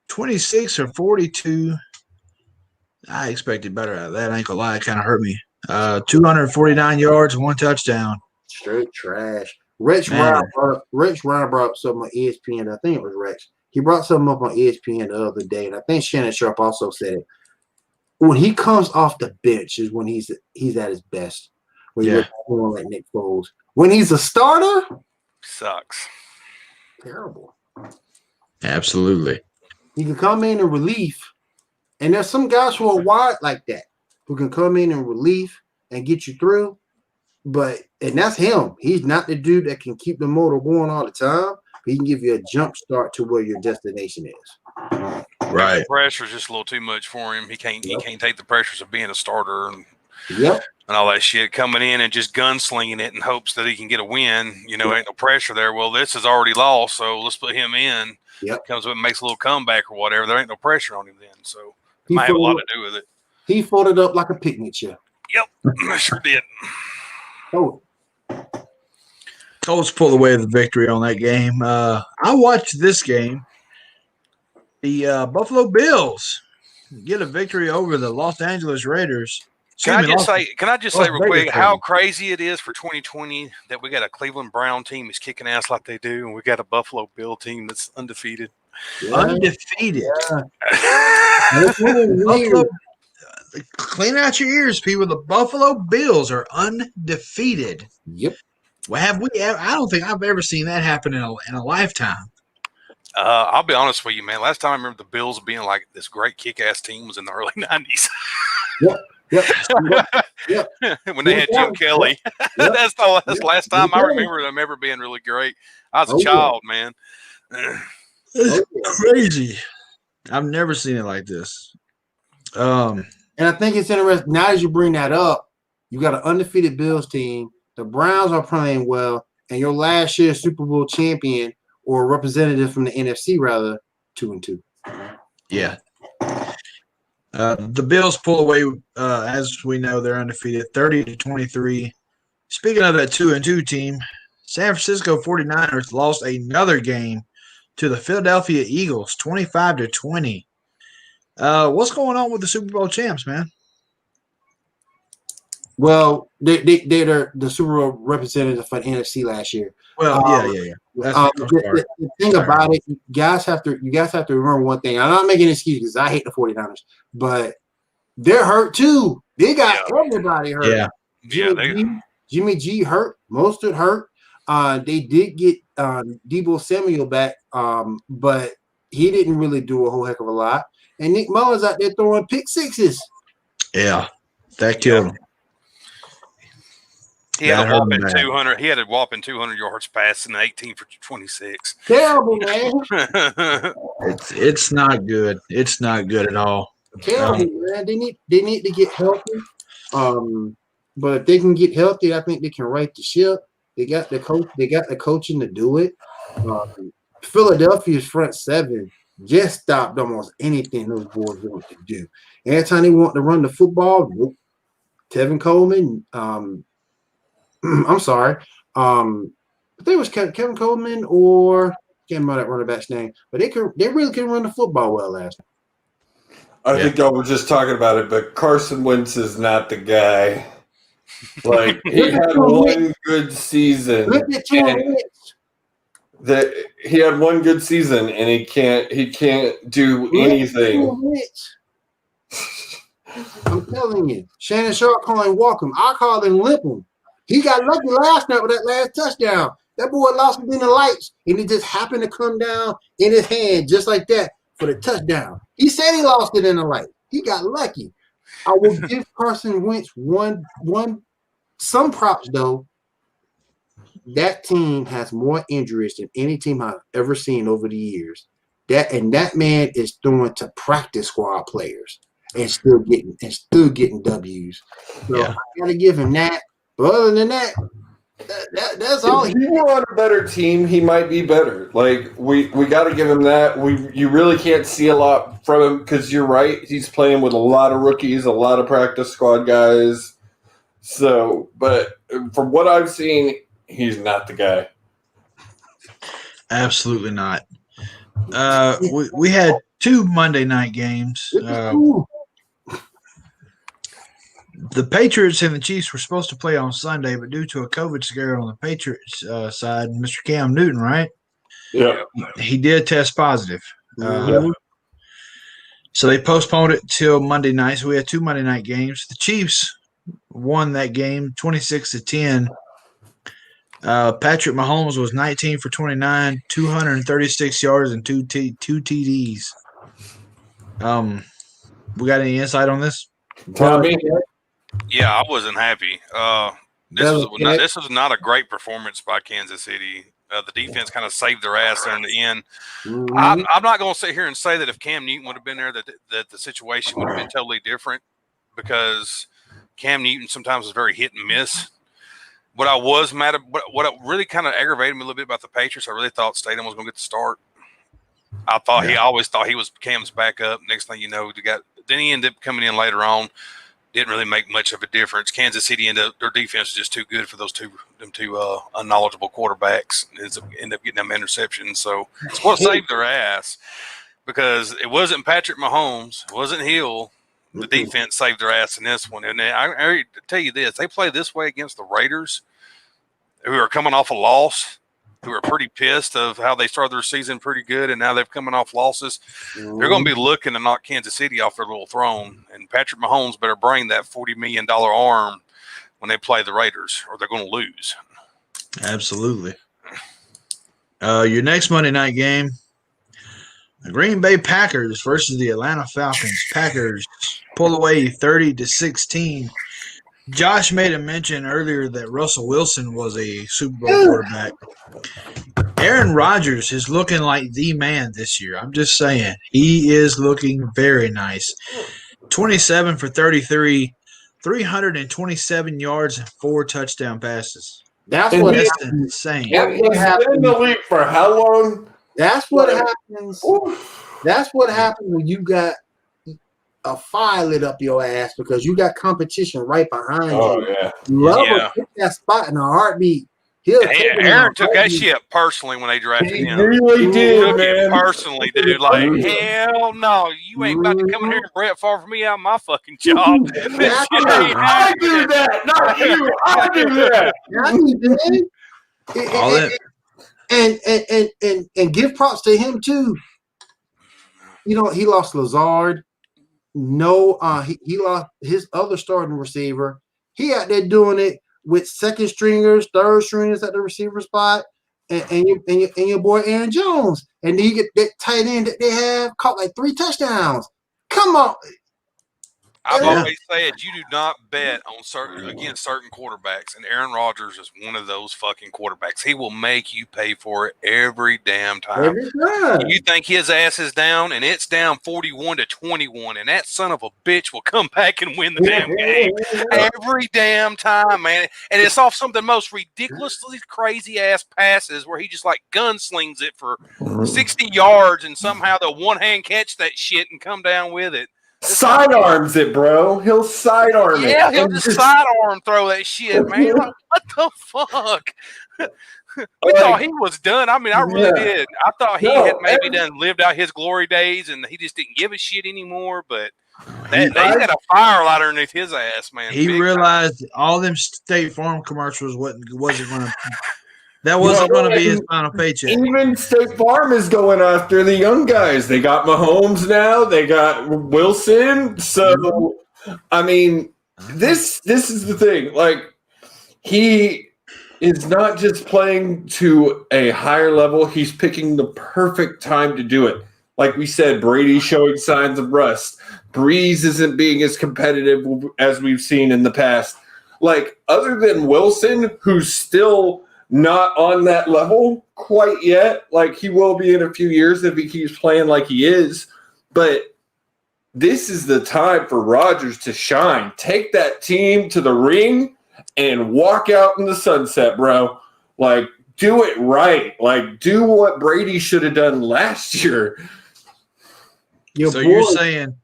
26 or 42. I expected better out of that. I ain't gonna lie, it kind of hurt me. 249 yards, 1 touchdown. Straight trash. Rich Man. Ryan brought up something on ESPN. I think it was Rex. He brought something up on ESPN the other day, and I think Shannon Sharp also said it. When he comes off the bench is when he's at his best. When Yeah. you're like Nick Foles. When he's a starter, Sucks. terrible. Absolutely. He can come in relief, and there's some guys who are wide like that who can come in relief and get you through. And that's him. He's not the dude that can keep the motor going all the time. He can give you a jump start to where your destination is. Right. The pressure's just a little too much for him. He can't take the pressures of being a starter and all that shit. Coming in and just gunslinging it in hopes that he can get a win. Ain't no pressure there. Well, this is already lost, so let's put him in. Comes up and makes a little comeback or whatever. There ain't no pressure on him then. So it might have a lot to do with it. He folded up like a picnic chair. Yep, sure did. Oh, Colts pulled away the victory on that game. I watched this game. The Buffalo Bills get a victory over the Los Angeles Raiders. Can I just say real quick how crazy it is for 2020 that we got a Cleveland Brown team that's kicking ass like they do, and we got a Buffalo Bill team that's undefeated. Undefeated. Buffalo, clean out your ears, people. The Buffalo Bills are undefeated. Yep. Well, have we ever? I don't think I've ever seen that happen in a lifetime. I'll be honest with you, man. Last time I remember the Bills being like this great kick-ass team was in the early 90s. Yep. When they had Jim Kelly. That's the last time I remember them ever being really great. I was a child, man. It's crazy. I've never seen it like this. And I think it's interesting. Now as you bring that up, you got an undefeated Bills team. The Browns are playing well, and your last year's Super Bowl champion or representative from the NFC, rather, 2-2. Yeah. The Bills pull away, as we know, they're undefeated, 30-23. Speaking of that 2-2 team, San Francisco 49ers lost another game to the Philadelphia Eagles, 25-20. What's going on with the Super Bowl champs, man? Well, they're the Super Bowl representative for the NFC last year. Well, yeah. The thing about it, you guys have to remember one thing. I'm not making excuses. I hate the 49ers, but they're hurt too. They got everybody hurt. Jimmy G hurt. Mostert hurt. They did get Deebo Samuel back, but he didn't really do a whole heck of a lot. And Nick Mullins out there throwing pick sixes. Yeah, that killed him. He had a whopping 200. He had a whopping 200 yards passing, 18 for 26. Terrible, man. It's not good. It's not good at all. Terrible, man. They need to get healthy. But if they can get healthy, I think they can right the ship. They got the coach. They got the coaching to do it. Philadelphia's front seven just stopped almost anything those boys want to do. Every time they want to run the football, nope. Tevin Coleman. I'm sorry. I think it was Kevin Coleman or can't remember that running back's name, but they really couldn't run the football well last night. I think y'all were just talking about it, but Carson Wentz is not the guy. Like he had one good season. He had one good season, and he can't do anything. I'm telling you, Shannon Sharp calling walk him. I call him limp him. He got lucky last night with that last touchdown. That boy lost it in the lights, and it just happened to come down in his hand just like that for the touchdown. He said he lost it in the light. He got lucky. I will give Carson Wentz some props, though. That team has more injuries than any team I've ever seen over the years. That man is throwing to practice squad players and still getting W's. So I gotta give him that. But other than that, That's all. If he were on a better team, he might be better. Like we got to give him that. You really can't see a lot from him because you're right. He's playing with a lot of rookies, a lot of practice squad guys. So, but from what I've seen, he's not the guy. Absolutely not. We had 2 Monday night games. The Patriots and the Chiefs were supposed to play on Sunday, but due to a COVID scare on the Patriots side, Mr. Cam Newton, right? Yeah. He did test positive. Mhm. So they postponed it till Monday night. So we had 2 Monday night games. The Chiefs won that game 26-10. Patrick Mahomes was 19 for 29, 236 yards, and two TDs. We got any insight on this? Tommy? Yeah, I wasn't happy. This was not a great performance by Kansas City. The defense kind of saved their ass there in the end. Mhm. I'm not going to sit here and say that if Cam Newton would have been there, that the situation would have been totally different, because Cam Newton sometimes is very hit and miss. What I was mad at, what really kind of aggravated me a little bit about the Patriots, I really thought Statham was going to get the start. He always thought he was Cam's backup. Next thing you know, then he ended up coming in later on. Didn't really make much of a difference. Kansas City their defense was just too good for them two unknowledgeable quarterbacks. End up getting them interceptions. So it's what saved their ass, because it wasn't Patrick Mahomes, it wasn't Hill. The defense saved their ass in this one. And I tell you this, they play this way against the Raiders, who are coming off a loss, who are pretty pissed of how they started their season pretty good, and now they're coming off losses. They're going to be looking to knock Kansas City off their little throne. And Patrick Mahomes better bring that $40 million arm when they play the Raiders, or they're going to lose. Absolutely. Your next Monday night game, the Green Bay Packers versus the Atlanta Falcons. Packers pull away 30-16. Josh made a mention earlier that Russell Wilson was a Super Bowl quarterback. Aaron Rodgers is looking like the man this year. I'm just saying. He is looking very nice. 27 for 33, 327 yards, and 4 touchdown passes. That's And what he- That's insane. He's been in the league for how long? That's what happens. That's what happens when you got a fire lit up your ass because you got competition right behind Oh, you. yeah. Love Yeah. will take that spot in a heartbeat. He'll take it in a Aaron took that heartbeat. shit personally when they drafted He him. really He did, took it man. personally, dude. Like, hell no, you ain't about to come in here and Brett Favre me out of my fucking job. This shit ain't I do happening. that, not you. I do that. Yeah, he did. All that. And give props to him too. You know, he lost Lazard. No, he lost his other starting receiver. He out there doing it with second stringers, third stringers at the receiver spot, and your boy Aaron Jones. And then you get that tight end that they have caught like 3 touchdowns. Come on. I've Yeah. always said you do not bet on against certain quarterbacks, and Aaron Rodgers is one of those fucking quarterbacks. He will make you pay for it every damn time. Every time. You think his ass is down, and it's down 41-21, and that son of a bitch will come back and win the damn game every damn time, man. And it's off some of the most ridiculously crazy ass passes where he just like gunslings it for 60 yards, and somehow they'll one hand catch that shit and come down with it. Sidearms it, bro. He'll sidearm it. Yeah, he'll And just sidearm throw that shit, man. You're like, what the fuck? We thought he was done. I mean, I really did. I thought he had maybe done lived out his glory days, and he just didn't give a shit anymore. But they had a fire lighter underneath his ass, man. He realized all them State Farm commercials wasn't going to. That wasn't going to be his final paycheck. Even State Farm is going after the young guys. They got Mahomes now. They got Wilson. So, I mean, this is the thing. Like, he is not just playing to a higher level. He's picking the perfect time to do it. Like we said, Brady's showing signs of rust. Breeze isn't being as competitive as we've seen in the past. Like, other than Wilson, who's still not on that level quite yet. Like, he will be in a few years if he keeps playing like he is. But this is the time for Rodgers to shine. Take that team to the ring and walk out in the sunset, bro. Like, do it right. Like, do what Brady should have done last year. You're saying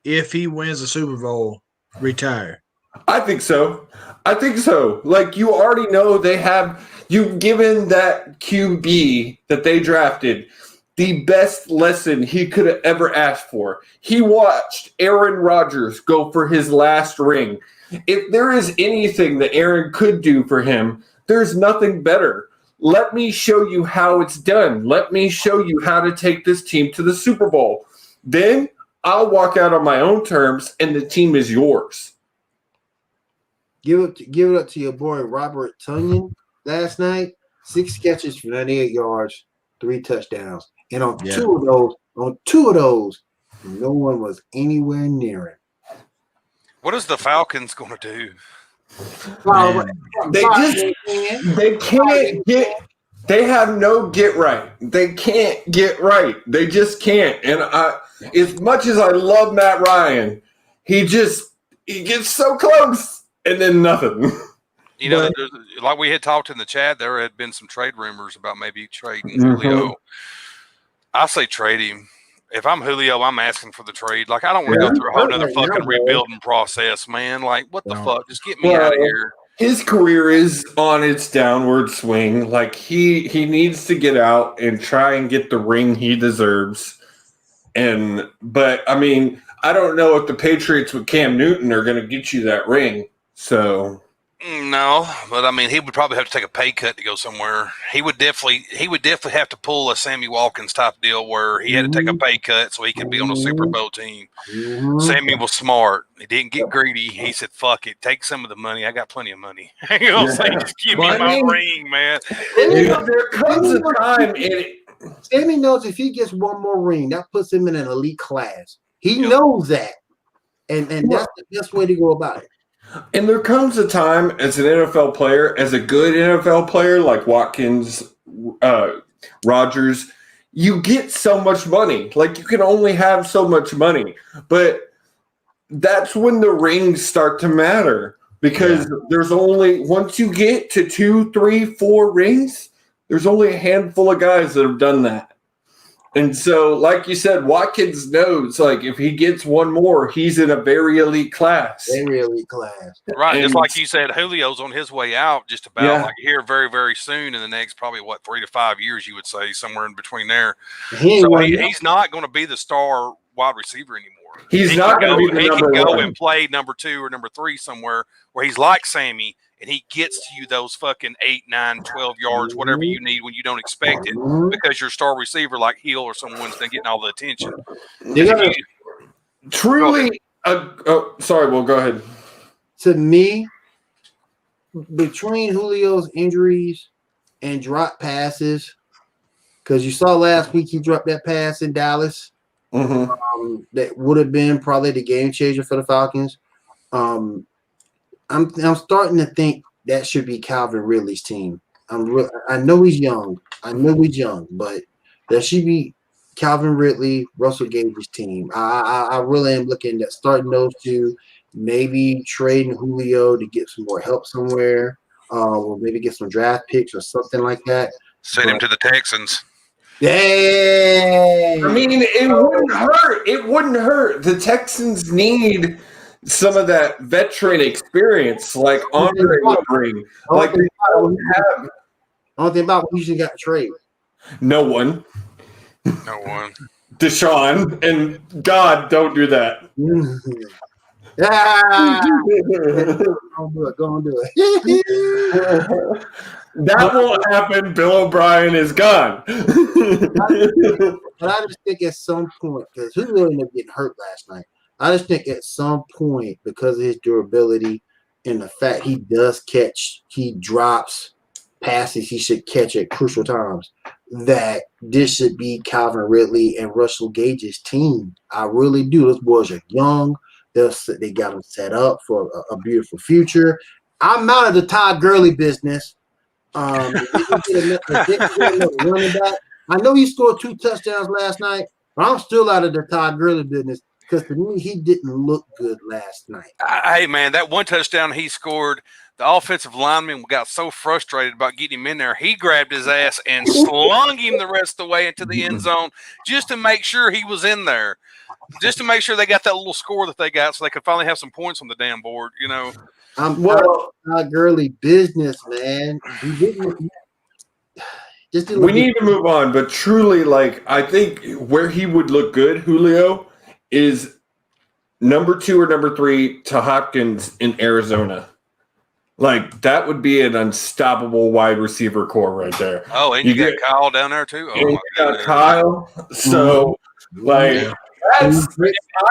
if he wins the Super Bowl, retire? I think so. Like, you already know you've given that QB that they drafted the best lesson he could have ever asked for. He watched Aaron Rodgers go for his last ring. If there is anything that Aaron could do for him, there's nothing better. Let me show you how it's done. Let me show you how to take this team to the Super Bowl. Then I'll walk out on my own terms, and the team is yours. Give it up to your boy Robert Tonyan last night. 6 catches for 98 yards, 3 touchdowns. And on two of those, no one was anywhere near him. What is the Falcons going to do? They have no get right. They can't get right. They just can't. And as much as I love Matt Ryan, he gets so close and then nothing. You know, like we had talked in the chat, there had been some trade rumors about maybe trading Julio. I say trade him. If I'm Julio, I'm asking for the trade. Like, I don't want to go through a whole other fucking rebuilding process, man. Like, what the fuck? Just get me out of here. His career is on its downward swing. Like, he needs to get out and try and get the ring he deserves. But I mean, I don't know if the Patriots with Cam Newton are going to get you that ring. So no, but I mean, he would probably have to take a pay cut to go somewhere. He would definitely have to pull a Sammy Watkins type deal where he had to take a pay cut so he could be on a Super Bowl team. Sammy was smart. He didn't get greedy. He said, "Fuck it, take some of the money. I got plenty of money." You know what I'm saying? Just give me my ring, man. There comes a time in it. Sammy knows if he gets one more ring, that puts him in an elite class. He knows that, and that's the best way to go about it. And there comes a time as an NFL player, as a good NFL player like Watkins, Rodgers, you get so much money. Like, you can only have so much money. But that's when the rings start to matter, because there's only, once you get to 2, 3, 4 rings, there's only a handful of guys that have done that. And so, like you said, Watkins knows, like, if he gets one more, he's in a very elite class. Very elite class. Right. And just like you said, Julio's on his way out just about like here very, very soon in the next probably, 3 to 5 years, you would say, somewhere in between there. He's not going to be the star wide receiver anymore. He's not going to be the number one. He can go and play number 2 or number 3 somewhere where he's like Sammy, and he gets to you those fucking 8, 9, 12 yards, whatever you need when you don't expect it, because your star receiver like Hill or someone's been getting all the attention. Truly, sorry, Will, go ahead. To me, between Julio's injuries and drop passes, because you saw last week he dropped that pass in Dallas, that would have been probably the game changer for the Falcons. I'm starting to think that should be Calvin Ridley's team. I know he's young. But that should be Calvin Ridley, Russell Gage's team. I really am looking at starting those two, maybe trading Julio to get some more help somewhere, or maybe get some draft picks or something like that. Send him to the Texans. Yay! I mean, it wouldn't hurt. It wouldn't hurt. The Texans need some of that veteran experience, like Andre would bring. Like, they don't have. Only thing about who you got to trade. No one. Deshaun, and God, don't do that. Go and do it. That won't happen. Bill O'Brien is gone. But I just think at some point, because who really ended up getting hurt last night? I just think at some point, because of his durability and the fact he drops passes he should catch at crucial times, that this should be Calvin Ridley and Russell Gage's team. I really do. Those boys are young. They got them set up for a beautiful future. I'm out of the Todd Gurley business. Running back. I know he scored 2 touchdowns last night, but I'm still out of the Todd Gurley business because to me he didn't look good last night. Hey man, that one touchdown he scored, the offensive lineman got so frustrated about getting him in there, he grabbed his ass and slung him the rest of the way into the end zone just to make sure he was in there, just to make sure they got that little score that they got so they could finally have some points on the damn board, you know. I'm not girly business, man. We need to move on, but truly, like, I think where he would look good, Julio, is number 2 or number 3 to Hopkins in Arizona. Like, that would be an unstoppable wide receiver core right there. Oh, and you got Kyle down there too? Oh, my God. Kyle. So, like, if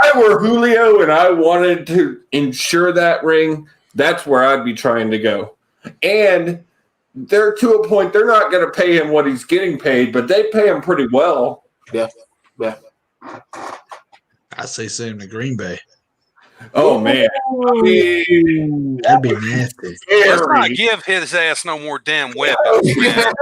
I were Julio and I wanted to ensure that ring, that's where I'd be trying to go. And they're to a point, they're not going to pay him what he's getting paid, but they pay him pretty well. Yeah. I say send him to Green Bay. Oh, man. That'd be nasty. Let's not give his ass no more damn weapons, man.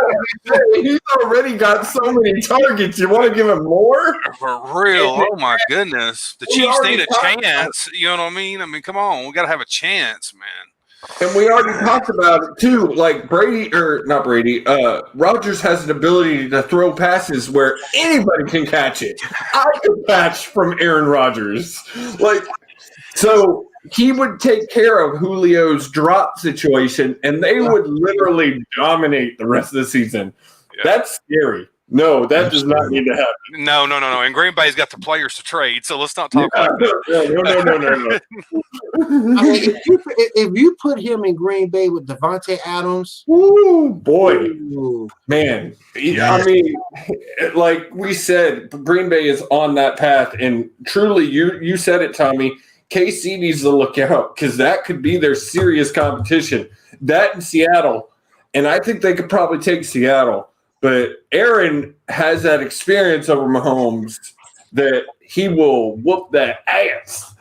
He's already got so many targets. You want to give him more? For real. Oh, my goodness. The Chiefs need a chance. You know what I mean? I mean, come on. We got to have a chance, man. And we already talked about it, too. Like, Rodgers has an ability to throw passes where anybody can catch it. I can catch from Aaron Rodgers. Like, so he would take care of Julio's drop situation, and they would literally dominate the rest of the season. Yeah. That's scary. No, that does not need to happen. No. And Green Bay's got the players to trade, so let's not talk about that. No. I mean, if you put him in Green Bay with Devontae Adams, man. I mean, like we said, Green Bay is on that path, and truly, you said it, Tommy. KC needs to look out because that could be their serious competition. That in Seattle, and I think they could probably take Seattle. But Aaron has that experience over Mahomes that he will whoop that ass.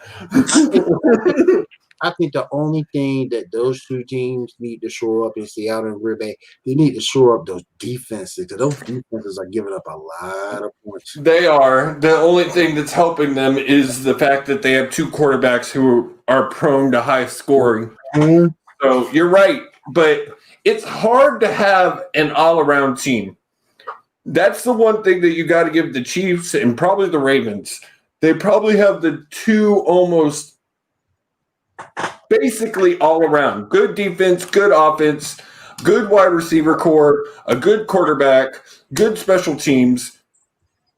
I think the only thing that those two teams need to shore up in Seattle and Green Bay, they need to shore up those defenses. Because those defenses are giving up a lot of points. They are. The only thing that's helping them is the fact that they have 2 quarterbacks who are prone to high scoring. Mm-hmm. So you're right. But it's hard to have an all-around team. That's the one thing that you got to give the Chiefs and probably the Ravens. They probably have the 2 almost basically all around. Good defense, good offense, good wide receiver core, a good quarterback, good special teams.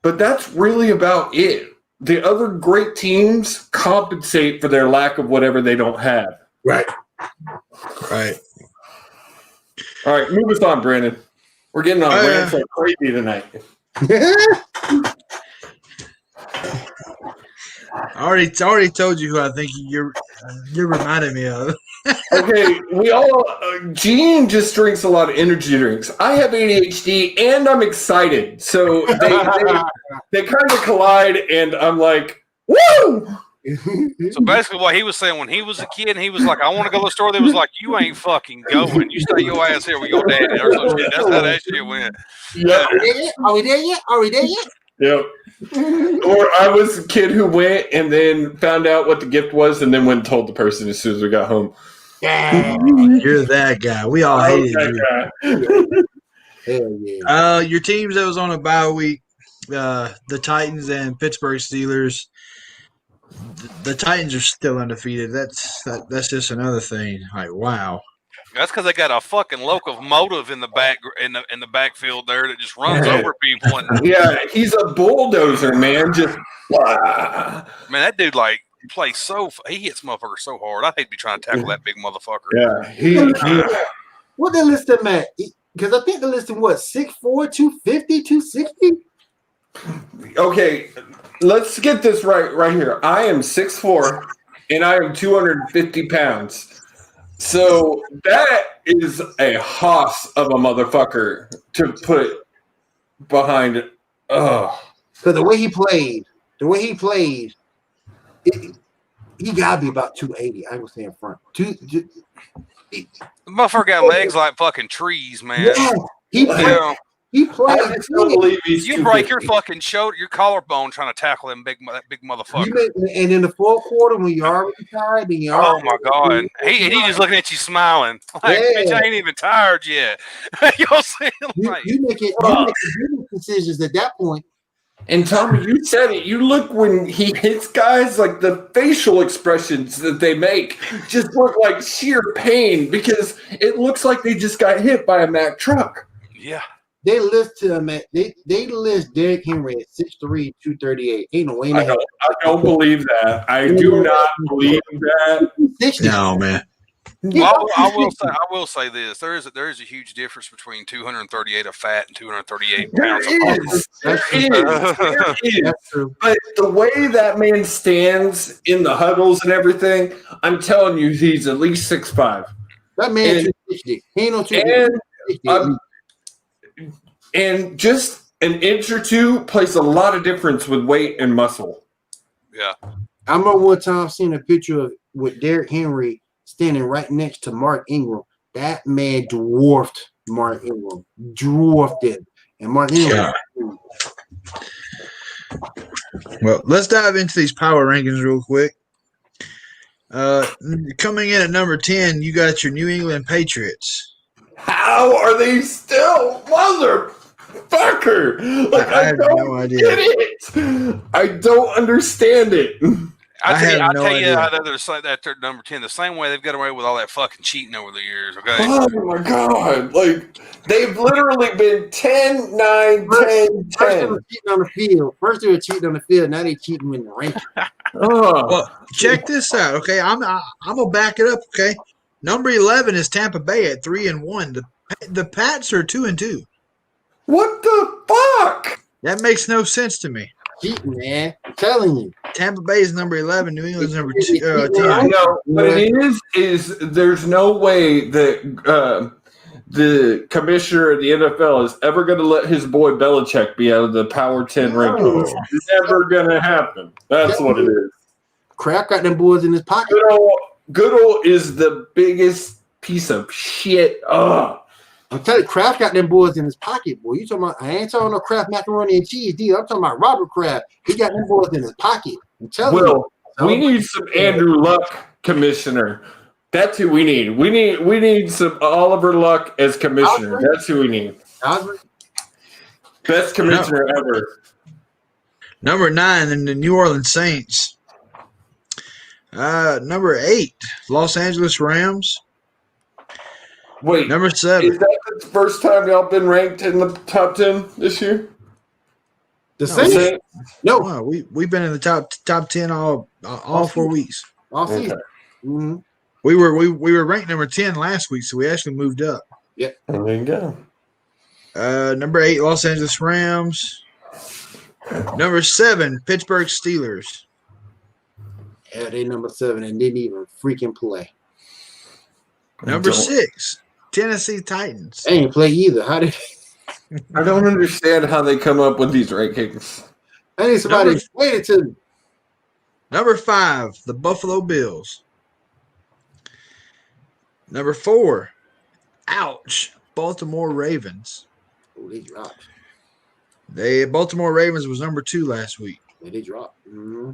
But that's really about it. The other great teams compensate for their lack of whatever they don't have. Right. All right, move us on, Brandon. We're getting on rants like crazy tonight. I already told you who I think you're reminding me of. Okay, Gene just drinks a lot of energy drinks. I have ADHD and I'm excited. So they kind of collide and I'm like, woo! So basically what he was saying when he was a kid and he was like, I want to go to the store, they was like, you ain't fucking going. You stay your ass here with your daddy or some shit. That's how that shit went. Yeah. Are we there yet? Yep. Or I was a kid who went and then found out what the gift was and then went and told the person as soon as we got home. Yeah. You're that guy. We all hated you. Hell yeah. Your teams that was on a bye week, the Titans and Pittsburgh Steelers. The Titans are still undefeated. That's just another thing. Like, wow. That's because they got a fucking locomotive in the in the backfield there that just runs over people. And, yeah, he's a bulldozer, man. Just man, that dude like plays he hits motherfuckers so hard. I hate to be trying to tackle that big motherfucker. Yeah, what they list him at? Because I think they list him 6'4", 250, 260. Okay, let's get this right here. I am 6'4", and I am 250 pounds. So that is a hoss of a motherfucker to put behind it. Oh, because the way he played, he gotta be about 280. I was saying front. The motherfucker got legs like fucking trees, man. Yeah, He played. I just don't believe he's You break 250. your fucking shoulder, your collarbone trying to tackle that big motherfucker. And in the fourth quarter, when you're already tired, and you're Oh my god, he just looking at you smiling like, bitch, I ain't even tired yet. You know what I'm saying? Like, you making business decisions at that point. And Tommy, you said it. You look when he hits guys, like the facial expressions that they make just look like sheer pain because it looks like they just got hit by a Mack truck. yeah. They list him at they list Derrick Henry at 6'3", 238. Ain't no way in the I hell. don't believe that. I do not believe that. 60. No, man. Well, I will say this: there is a huge difference between 238 of fat and 238 There pounds of is. There is. That's true. But the way that man stands in the huddles and everything, I'm telling you, he's at least 6'5". That man And- 260. He ain't no 260. And just an inch or two plays a lot of difference with weight and muscle. Yeah. I remember one time seeing a picture of with Derrick Henry standing right next to Mark Ingram. That man dwarfed Mark Ingram. Dwarfed him. And Mark Ingram. Well, let's dive into these power rankings real quick. Coming in at number 10, you got your New England Patriots. How are they still motherfucker? Like I have don't no idea. get it. I don't understand it. I have no tell you idea. how they're number 10 the same way they've got away with all that fucking cheating over the years. Okay. Oh my god! Like they've literally been 10, 9, 10, First they 10. were cheating on the field. First they were cheating on the field. Now they cheating in the ranking. Oh. Well, check this out, okay? I'm gonna back it up, okay? Number 11 is Tampa Bay at 3-1. The Pats are 2-2. What the fuck? That makes no sense to me. Cheating, man. I'm telling you. Tampa Bay is number 11. New England's number I 10. know what it is there's no way that the commissioner of the NFL is ever going to let his boy Belichick be out of the Power 10 rankings. It's never going to happen. That's what it is. Crap got them boys in his pocket. Goodall is the biggest piece of shit. Ugh. I'm telling you, Kraft got them boys in his pocket, boy. You talking about? I ain't talking no Kraft macaroni and cheese, dude. I'm talking about Robert Kraft. He got them boys in his pocket. I'm telling you. We need some Andrew Luck commissioner. That's who we need. We need some Oliver Luck as commissioner. That's who we need. Best commissioner ever. Number 9, in the New Orleans Saints. Number 8, Los Angeles Rams. Wait, Number 7. is that the first time y'all been ranked in the top 10 this year? The Saints? No, Wow, we've been in the top 10 all 4 weeks. all season. Okay. Mm-hmm. We were ranked number 10 last week, so we actually moved up. There you go. Number 8, Los Angeles Rams. Number 7, Pittsburgh Steelers. Yeah, they number 7 and didn't even freaking play. Number 6, Tennessee Titans. They ain't play either. How did? I don't understand how they come up with these rankings. I need somebody to explain it to me. Number 5, the Buffalo Bills. Number 4, ouch, Baltimore Ravens. Oh, they dropped. Baltimore Ravens was number 2 last week. Yeah, they dropped. Mm-hmm.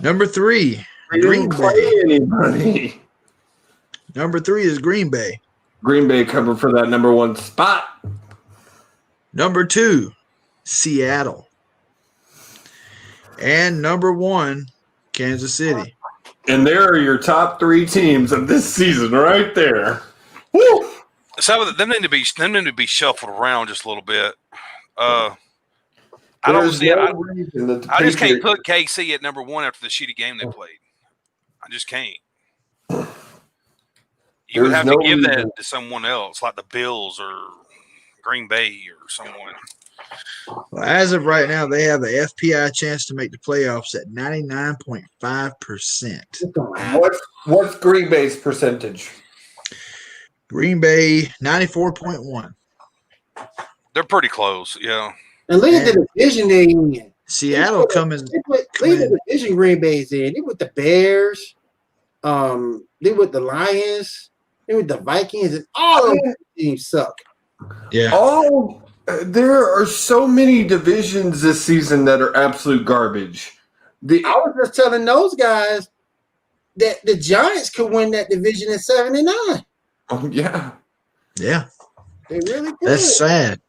Number 3, They Green didn't play Bay. anybody. Number 3 is Green Bay. Green Bay covered for that number 1 spot. Number 2, Seattle. And number 1, Kansas City. And there are your top 3 teams of this season right there. Woo! Some of them need to be shuffled around just a little bit. I don't see it. I just can't put KC at number 1 after the shitty game they played. I just can't. You would have to give that to someone else, like the Bills or Green Bay or someone. Well, as of right now, they have a FPI chance to make the playoffs at 99.5%. What's Green Bay's percentage? Green Bay, 94.1. They're pretty close, yeah. And look at the division they in. Seattle coming. Look at the division Green Bay's in. They with the Bears. They with the Lions. They with the Vikings, and all of those teams suck. Yeah. There are so many divisions this season that are absolute garbage. I was just telling those guys that the Giants could win that division at 7-9. Oh, yeah. Yeah, They really could. that's sad.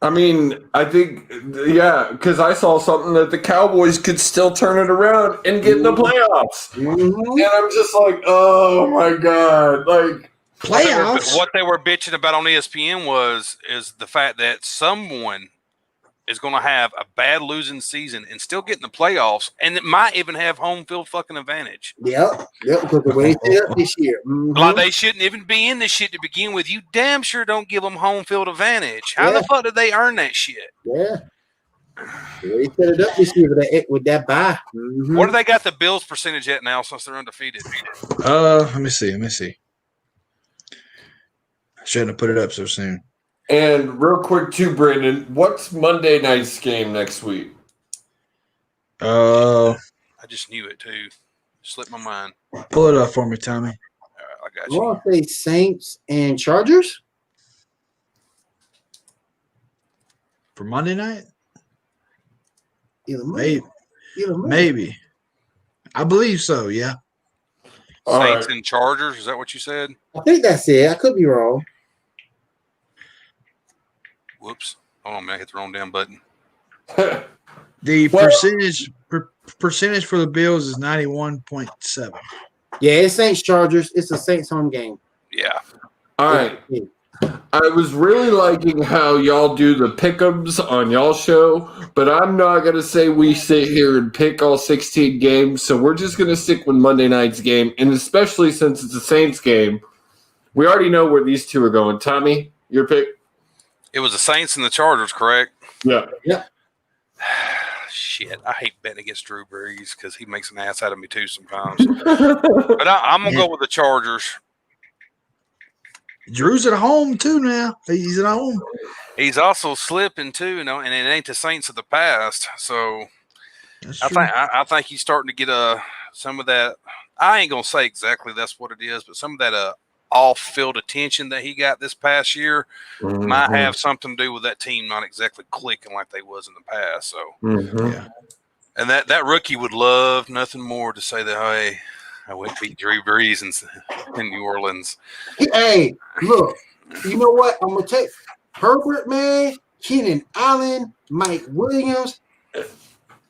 I mean, I think, yeah, because I saw something that the Cowboys could still turn it around and get in the playoffs. Mhm. And I'm just like, oh my God. Like, Playoffs. What they were bitching about on ESPN is the fact that someone is going to have a bad losing season and still get in the playoffs, and it might even have home field fucking advantage. Yep, because the way it's set up this year. Mhm. Like they shouldn't even be in this shit to begin with. You damn sure don't give them home field advantage. How the fuck did they earn that shit? Yeah. The way they set it up this year with that bye. Mhm. What do they got the Bills percentage at now since they're undefeated? Let me see. I shouldn't have put it up so soon. and real quick too, Brandon, what's Monday night's game next week? I just knew it too. Slipped my mind. Pull it up for me, Tommy. I got I you. want to say Saints and Chargers. For Monday night? Either Monday. Maybe. I believe so, yeah. All Saints right. and Chargers. Is that what you said? I think that's it. I could be wrong. Whoops. Hold on, man. I hit the wrong damn button. The Well- percentage for the Bills is 91.7. Yeah, it's Saints Chargers. It's a Saints home game. Yeah. All right. I was really liking how y'all do the pick'ems on y'all show, but I'm not going to say we sit here and pick all 16 games, so we're just going to stick with Monday night's game, and especially since it's a Saints game, we already know where these two are going. Tommy, your pick? It was the Saints and the Chargers, correct? Yeah. Shit. I hate betting against Drew Brees because he makes an ass out of me too sometimes. But I'm going to go with the Chargers. Drew's at home too now. He's at home. He's also slipping too, you know, and it ain't the Saints of the past. So That's I true. think he's starting to get some of that. I ain't gonna say exactly that's what it is, but some of that off-field attention that he got this past year might have something to do with that team not exactly clicking like they was in the past. So, Yeah. and that rookie would love nothing more to say that, hey, I went beat Drew Brees in New Orleans. Hey, look, you know what? I'm gonna take Herbert, man, Keenan Allen, Mike Williams,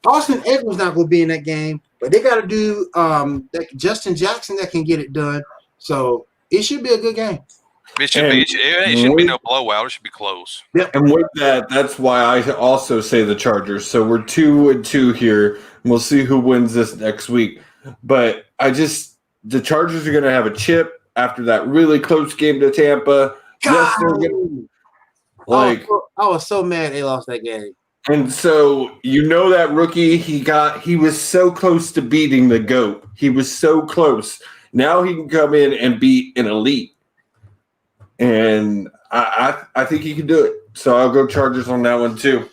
Austin Eckler's not gonna be in that game, but they got to do that Justin Jackson that can get it done. So it should be a good game. It shouldn't be no blowout. It should be close. And with that, that's why I also say the Chargers. So we're 2-2 here, and we'll see who wins this next week. But the Chargers are going to have a chip after that really close game to Tampa. Yes, they're gonna, I was so mad they lost that game. and so that rookie he was so close to beating the GOAT. He was so close. Now he can come in and beat an elite. And I think he can do it. So I'll go Chargers on that one too.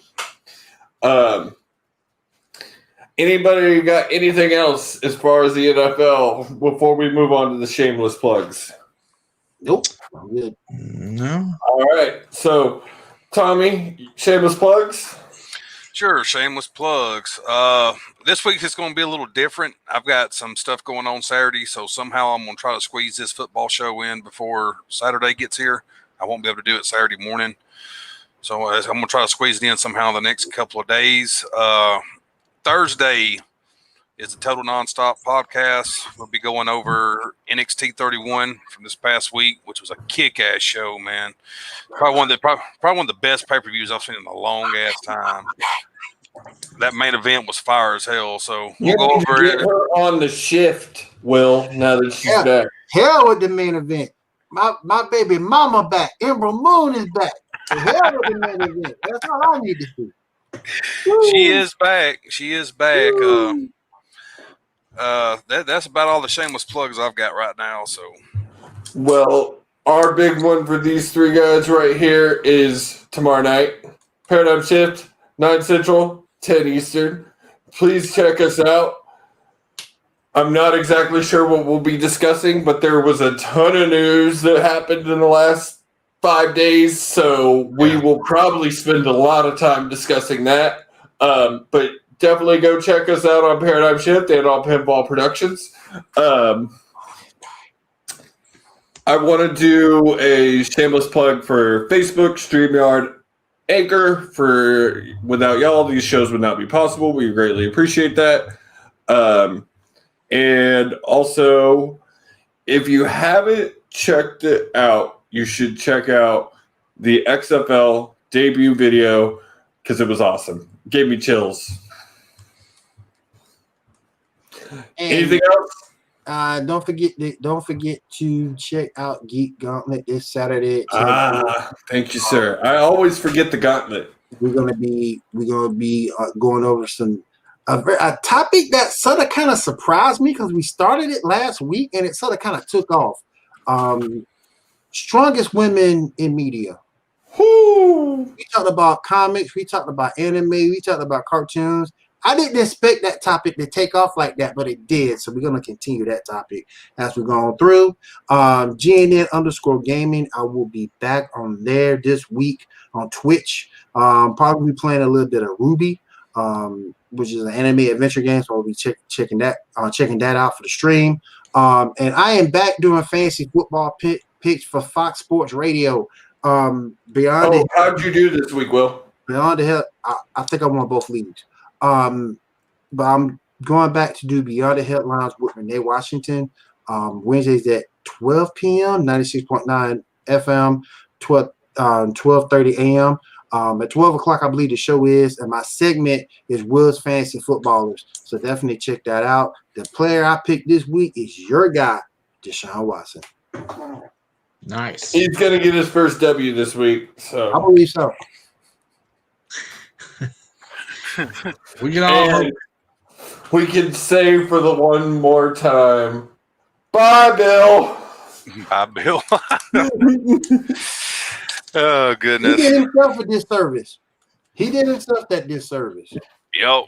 Anybody got anything else as far as the NFL before we move on to the shameless plugs? Nope. I'm good. No. All right. So, Tommy, shameless plugs? Sure, shameless plugs. This week is going to be a little different. I've got some stuff going on Saturday, so somehow I'm going to try to squeeze this football show in before Saturday gets here. I won't be able to do it Saturday morning, so I'm going to try to squeeze it in somehow the next couple of days. Thursday is a Total Nonstop podcast. We'll be going over NXT 31 from this past week, which was a kick-ass show, man. Probably one of the best pay-per-views I've seen in a long-ass time. That main event was fire as hell, so we'll go over Get it. her on the shift, Will, now that she's back. Hell with the main event. My baby mama back. Ember Moon is back. The hell with the main event. That's all I need to see. She is back. That's about all the shameless plugs I've got right now. So, Well, our big one for these three guys right here is tomorrow night. Paradigm Shift, 9 Central, 10 Eastern. Please check us out. I'm not exactly sure what we'll be discussing, but there was a ton of news that happened in the last 5 days, so we will probably spend a lot of time discussing that. But definitely go check us out on Paradigm Shift and on Pinball Productions. I want to do a shameless plug for Facebook, StreamYard, Anchor. For without y'all, these shows would not be possible. We greatly appreciate that. And also, if you haven't checked it out, you should check out the XFL debut video because it was awesome. Gave me chills. Anything else? Don't forget to check out Geek Gauntlet this Saturday at 10. Thank you, sir. I always forget the gauntlet. We're gonna be going over a topic that sort of kind of surprised me because we started it last week and it sort of kind of took off. Strongest women in media. Whoo! We talked about comics, we talked about anime, we talked about cartoons. I didn't expect that topic to take off like that, but it did. So we're going to continue that topic as we're going through. GNN_gaming. I will be back on there this week on Twitch. Probably playing a little bit of Ruby, which is an anime adventure game. So I'll be checking that out for the stream. And I am back doing fantasy football picks for Fox Sports Radio. How'd you do this week, Will? Beyond the Hill, I think I won both leagues. But I'm going back to do Beyond the Headlines with Renee Washington. Wednesdays at 12 p.m., 96.9 FM, 12:30 a.m. At 12 o'clock, I believe the show is, and my segment is Will's Fantasy Footballers. So definitely check that out. The player I picked this week is your guy, Deshaun Watson. Nice. He's going to get his first W this week. So I believe so. We can all hope. We can say for the one more time, bye, Bill. Bye, Bill. Oh, goodness. He did himself a disservice. He did himself that disservice. Yo,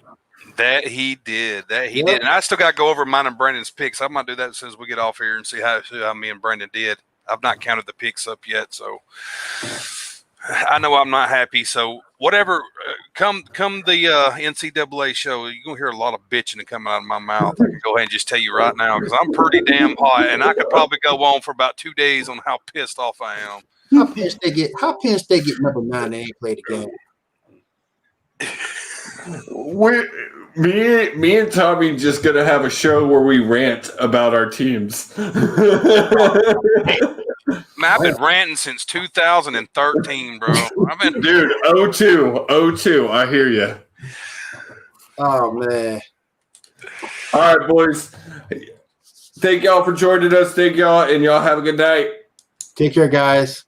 that he did. And I still got to go over mine and Brandon's picks. I'm going to do that as soon as we get off here and see how me and Brandon did. I've not counted the picks up yet, so I know I'm not happy. So whatever, come the NCAA show, you're going to hear a lot of bitching coming out of my mouth. I can go ahead and just tell you right now because I'm pretty damn hot, and I could probably go on for about 2 days on how pissed off I am. How Penn State get number 9 and ain't played the game? Me and Tommy just gonna have a show where we rant about our teams. Man, I've been ranting since 2013, bro. Dude, 02. I hear you. Oh man. All right, boys. Thank y'all for joining us. Thank y'all, and y'all have a good night. Take care, guys.